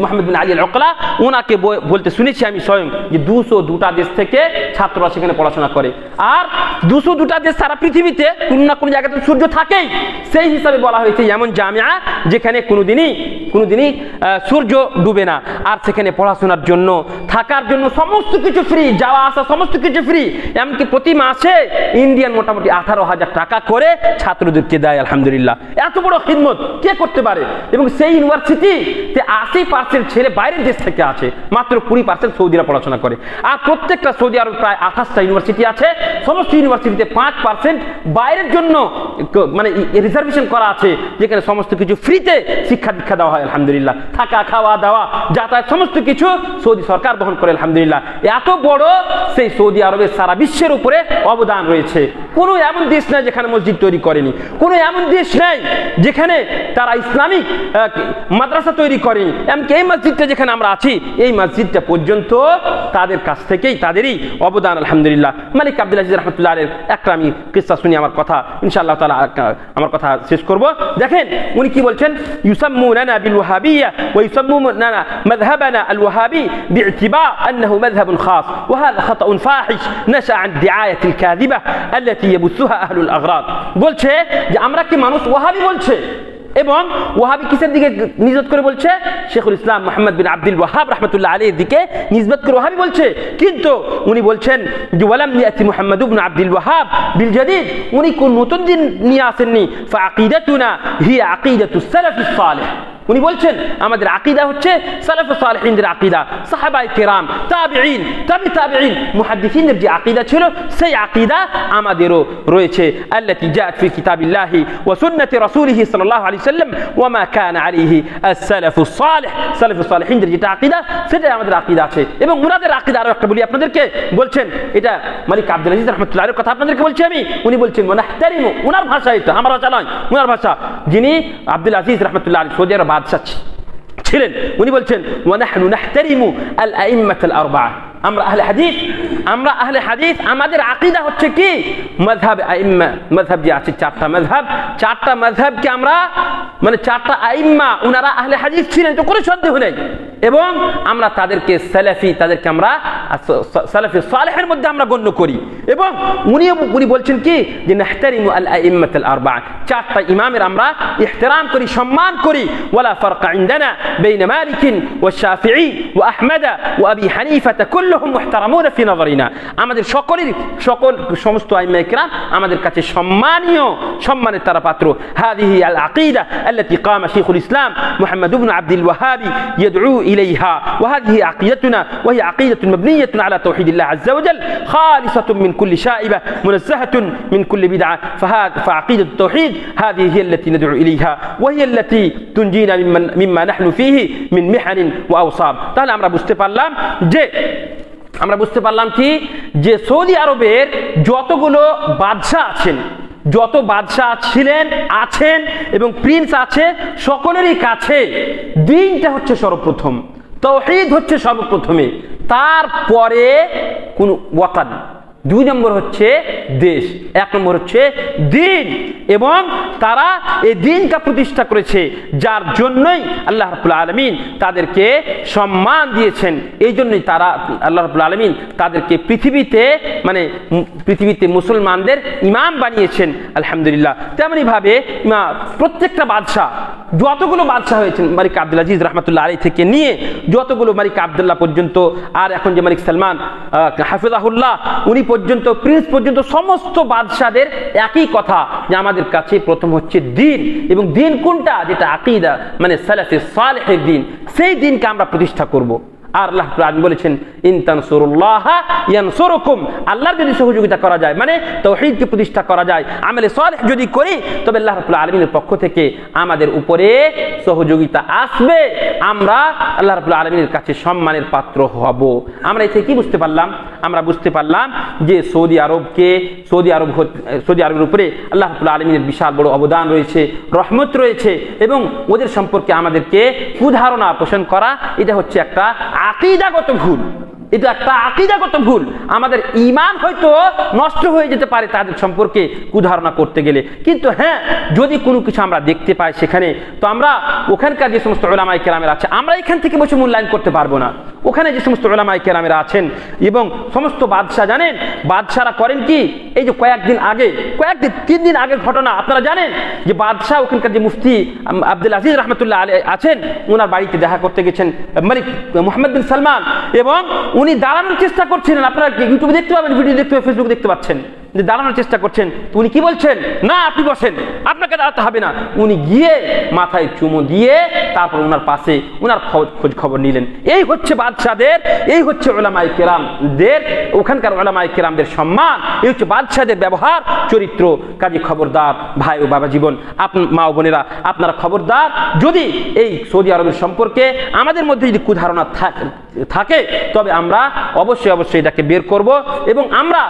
মোহাম্মদ বিন আলী আল উকলা ওনাকে বলতে শুনেছি আমি স্বয়ং যে 202টা দেশ থেকে ছাত্ররা সেখানে পড়াশোনা করে আর 202টা দেশ সারা পৃথিবীতে কোনো না কোনো জায়গাতে সূর্য থাকেই সেই হিসাবে বলা হয়েছে এমন জামিয়া যেখানে কোনোদিনই সূর্য সূর্য ডুবে না। আর সেখানে পড়াশোনার জন্য, থাকার জন্য সমস্ত কিছু ফ্রি, যাওয়া আসা সমস্ত কিছু ফ্রি। এমনকি প্রতি মাসে ইন্ডিয়ান মোটামুটি 18,000 টাকা করে ছাত্রদেরকে দেয়। আলহামদুলিল্লাহ, এত বড় খিদমত কে করতে পারে? এবং সেই ইউনিভার্সিটিতে 80% ছেলে বাইরের দেশ থেকে আছে, মাত্র 20% সৌদিরা পড়াশোনা করে। আর প্রত্যেকটা সৌদি আরব প্রায় 28টা ইউনিভার্সিটি আছে, সমস্ত ইউনিভার্সিটিতে 5% বাইরের জন্য মানে রিজার্ভেশন করা আছে, যেখানে সমস্ত কিছু ফ্রিতে শিক্ষা দীক্ষা দেওয়া হয়। আলহামদুলিল্লাহ, থাকা, খাওয়া দাওয়া, যাতায়াত সমস্ত কিছু সৌদি সরকার বহন করে। আলহামদুলিল্লাহ, এত বড় সেই সৌদি আরবের সারা বিশ্বের উপরে অবদান রয়েছে। কোনো এমন দেশ নেই যেখানে মসজিদ তৈরি করেনি, কোনো এমন দেশ নেই যেখানে তারা ইসলামিক মাদ্রাসা তৈরি করেনি। এমনকি এই মসজিদটা যেখানে আমরা আছি, এই মসজিদটা পর্যন্ত তাদের কাছ থেকেই, তাদেরই অবদান। আলহামদুলিল্লাহ, মালিক আব্দুল আজিজ রহমতুল্লাহ আলাইহির একটা আমি কিসসা শুনি, আমার কথা ইনশাআল্লাহ তাআলা আমার কথা শেষ করব। দেখেন উনি কি বলছেন, ইউসাম্মুনানা বিল ওয়াহাবিয়্যা ওয়া ইউসাম্মুনানা মাযহাবানা আল ওয়াহাবি বি'তিবার আন্নাহু মাযহাবুন খাস ওয়া হাযা খাতাউন ফাহিশ নাশা আন দিআয়াতিল কাযিবা আল্লাতী ইয়াবুসুহা আহলুল আগরাদ। বলছে যে আমরা কি মানুষ ওয়াহাবি বলছে, এবং ওয়াহাবি কিসের দিকে নিসবত করে বলছে? শেখুল ইসলাম মুহাম্মদ বিন আব্দুল ওয়াহাব রাহমাতুল্লাহ আলাইহির দিকে নিসবত করে ওয়াহাবি বলছে। কিন্তু উনি বলছেন যে ওয়ালাম ইয়াতি মুহাম্মদ ইবনে আব্দুল ওয়াহাব বিল জাদিদ, উনি কোন নতুন দিন নিয়ে আসেননি। ফাআকিদাতুনা হিয়া আকিদাতুস সালাফিস সালেহ, উনি বলছেন আমাদের আকীদা হচ্ছে সালাফুস সালেহিনদের আকীদা, সাহাবায়ে কেরাম, তাবিঈন, তাবিঈন, মুহাদ্দিসিনদের যে আকীদা ছিল সেই আকীদা আমাদেরও রয়েছে। আল্লাতী জাআত ফি কিতাবিল্লাহি ওয়া সুন্নতি রাসূলিহি সাল্লাল্লাহু আলাইহি ওয়াসাল্লাম ওয়া মা কানা আলাইহি আস-সালাফুস সালেহ, সালাফুস সালেহিনদের যেটা আকীদা সেটাই আমাদের আকীদা আছে। এবং ওনাদের আকীদা আরো একটা বলি আপনাদেরকে, বলছেন এটা মালিক আব্দুল আজিজ রাহমাতুল্লাহ আলাইহির কথা আপনাদেরকে বলছি আমি। উনি বলছেন ওয়া নাহতারিমু, ওনার ভাষা এটা, আমার ভাষা নয়, ওনার ভাষা, যিনি আব্দুল আজিজ রাহমাতুল্লাহ আলাইহি সৌদি আরব বাদশা ছিলেন, উনি বলছেন ওয়া নাহনু নাহতারিমু আল আইম্মাতুল আরবা'a, আমরা আহলে হাদিস, আমরা আহলে হাদিস, আমাদের আকীদা হচ্ছে কি মাযহাব আইম্মা, মাযহাব যে আছে চারটা মাযহাবকে আমরা মানে চারটা আইম্মা ওনারা আহলে হাদিস ছিলেন, তো কোনো সন্দেহ নেই। এবং আমরা তাদেরকে সালাফি, তাদেরকে আমরা সালাফি সালেহের মধ্যে আমরা গণ্য করি। এবং উনি বলছেন কি যে নাহতারিমু আল আইম্মাতুল আরবা'a, চারটা ইমামের আমরা ইহতিরাম করি, সম্মান করি। ওয়ালা ফারকা ইনদানা বাইনা মালিক ওয়া শাফিঈ ওয়া আহমদ ওয়া আবি হানিফা কুল্লুহুম মুহতারামুনা ফি নযরিনা, আমাদের সমস্ত আইম্মায়ে কেরাম আমাদের কাছে সম্মানের তারা পাত্র। হাদিহি আল আকিদা আল্লাতী কামা শাইখুল ইসলাম মুহাম্মদ ইবনে আব্দুল ওয়াহাব ইয়াদউ ইলাইহা ওয়া হাদিহি আকিদাতুনা ওয়া হিয়া আকিদাতুন মাবনিয়াতুন আলা তাওহীদিল্লাহ আযজা ওয়া জাল খালিসাতুন মিন কুল্লি শাইবা মুনাজ্জাহাতুন মিন কুল্লি বিদআ ফাআকিদাতুত তাওহীদ হাদিহি হিয়া আল্লাতী নাদউ ইলাইহা ওয়া হিয়া আল্লাতী তুনজিনা মিম্মা নাহনু ফীহি মিন মিহানিন ওয়া আওসাব। তাহলে আমরা বুঝতে পারলাম কি যে সৌদি আরবের যতগুলো বাদশা আছেন, যত বাদশা ছিলেন, আছেন এবং প্রিন্স আছে, সকলেরই কাছে দ্বীনটা হচ্ছে সর্বপ্রথম, তাওহীদ হচ্ছে সর্বপ্রথমে, তারপরে কোন ওয়াতান, 2 নম্বর হচ্ছে দেশ, 1 নম্বর হচ্ছে দ্বীন। এবং তারা এই দ্বীনকে প্রতিষ্ঠা করেছে, যার জন্যই আল্লাহ রাব্বুল আলামিন তাদেরকে সম্মান দিয়েছেন। এই জন্যই তারা আল্লাহ রাব্বুল আলামিন তাদেরকে পৃথিবীতে মুসলমানদের ইমাম বানিয়েছেন। আলহামদুলিল্লাহ, তেমনি ভাবে প্রত্যেকটা বাদশাহ, যতগুলো বাদশাহ হয়েছেন মালিক আব্দুল আজিজ রাহমাতুল্লাহ আলাইহি থেকে নিয়ে যতগুলো মালিক আব্দুল্লাহ পর্যন্ত, আর এখন যে মালিক সালমান হাফিজাহুল্লাহ উনি পর্যন্ত, প্রিন্স পর্যন্ত, সমস্ত বাদশাদের একই কথা যে আমাদের কাছে প্রথম হচ্ছে দ্বীন। এবং দ্বীন কোনটা? যেটা আকীদা, মানে সালাফে সালেহের দ্বীন, সেই দ্বীনকে আমরা প্রতিষ্ঠা করব। আর আল্লাহ তাআলা বলেছেন ইন তানসুরুল্লাহ ইয়ানসুরুকুম, আল্লাহর যদি সহযোগিতা করা যায়, মানে তাওহীদকে প্রতিষ্ঠা করা যায়, আমলে সালেহ যদি করি, তবে আল্লাহ রাব্বুল আলামিনের পক্ষ থেকে আমাদের উপরে সহযোগিতা আসবে, আমরা আল্লাহ রাব্বুল আলামিনের কাছে সম্মানের পাত্র হব। আমরা এতে কি বুঝতে পারলাম? আমরা বুঝতে পারলাম যে সৌদি আরবের উপরে আল্লাহ রাব্বুল আলামিনের বিশাল বড় অবদান রয়েছে, রহমত রয়েছে, এবং ওদের সম্পর্কে আমাদেরকে কুধারণা পোষণ করা, এটা হচ্ছে একটা আকীদাগত ভুল। এটা একটা আকীদাগত ভুল। আমাদের ঈমান হয়তো নষ্ট হয়ে যেতে পারে তাদের সম্পর্কে কুধারণা করতে গেলে, কিন্তু হ্যাঁ যদি কোনো কিছু আমরা দেখতে পাই সেখানে, তো আমরা ওখানকার যে সমস্ত উলামায়ে কেরামের আছে আমরা এখান থেকে বসে মূল্যায়ন করতে পারবো না। ওখানে যে সমস্ত উলামায়ে কেরামেরা আছেন এবং সমস্ত বাদশাহ, জানেন বাদশাহরা করেন কি, এই যে কয়েকদিন 3 দিন আগের ঘটনা আপনারা জানেন যে বাদশাহ ওখানকার যে মুফতি আব্দুল আজিজ রহমতুল্লাহ আলাইহি আছেন, ওনার বাড়িতে দেখা করতে গেছেন মালিক মুহাম্মদ বিন সালমান, এবং উনি দাঁড়ানোর চেষ্টা করছিলেন। আপনারা ইউটিউবে দেখতে পাবেন, ভিডিও দেখতে পাবেন, ফেসবুকে দেখতে পাচ্ছেন যে দাঁড়ানোর চেষ্টা করছেন। তো উনি কি বলছেন, না আপনি বসেন, আপনাকে দাঁড়াতে হবে না। উনি গিয়ে মাথায় চুমো দিয়ে তারপর ওনার পাশে ওনার খোঁজ খবর নিলেন। এই হচ্ছে বাদশাদের, এই হচ্ছে উলামায়ে কেরামদের, ওখানকার উলামায়ে কেরামদের সম্মান, এই হচ্ছে বাদশাদের ব্যবহার চরিত্র। কাজী খবরদার ভাই ও বাবা জীবন, মা ও বোনেরা, আপনারা খবরদার, যদি এই সৌদি আরবের সম্পর্কে আমাদের মধ্যে যদি কুধারণা থাকে তবে আমরা অবশ্যই এটাকে বের করব এবং আমরা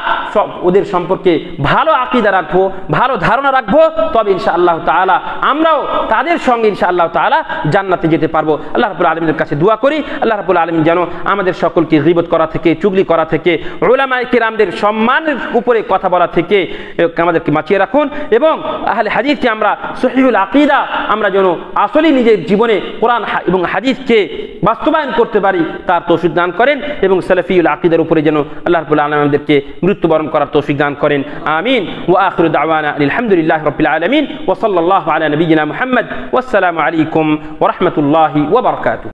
ওদের সম্পর্কে ভালো আকীদা রাখবো, ভালো ধারণা রাখবো, তবে ইনশাআল্লাহ তাআলা আমরাও তাদের সঙ্গে ইনশাআল্লাহ তাআলা জান্নাতে যেতে পারবো। আল্লাহ রাব্বুল আলামিনের কাছে দোয়া করি, আল্লাহ রাব্বুল আলামিন যেন আমাদের সকলকে গীবত করা থেকে, চুগলি করা থেকে, উলামায়ে কেরামদের সম্মানের উপরে কথা বলা থেকে আমাদেরকে বাঁচিয়ে রাখুন, এবং আহলে হাদিসকে আমরা সহিহুল আকীদা আমরা যেন আসলেই নিজের জীবনে কোরআন এবং হাদিসকে বাস্তবায়ন করতে পারি তার তৌফিক দান করেন, এবং সালাফিউল আকীদার উপরে যেন আল্লাহ রাব্বুল আলামিন আমাদেরকে মৃত্যুবরণ করার তৌফিক দান করেন। আমিন। ওয়া আখিরু দাওয়ানা আলহামদুলিল্লাহি রাব্বিল আলামিন ওয়া সাল্লাল্লাহু আলা নবিয়িনা মুহাম্মদ ওয়াসসালামু আলাইকুম ওয়া রাহমাতুল্লাহি ওয়া বারাকাতুহু।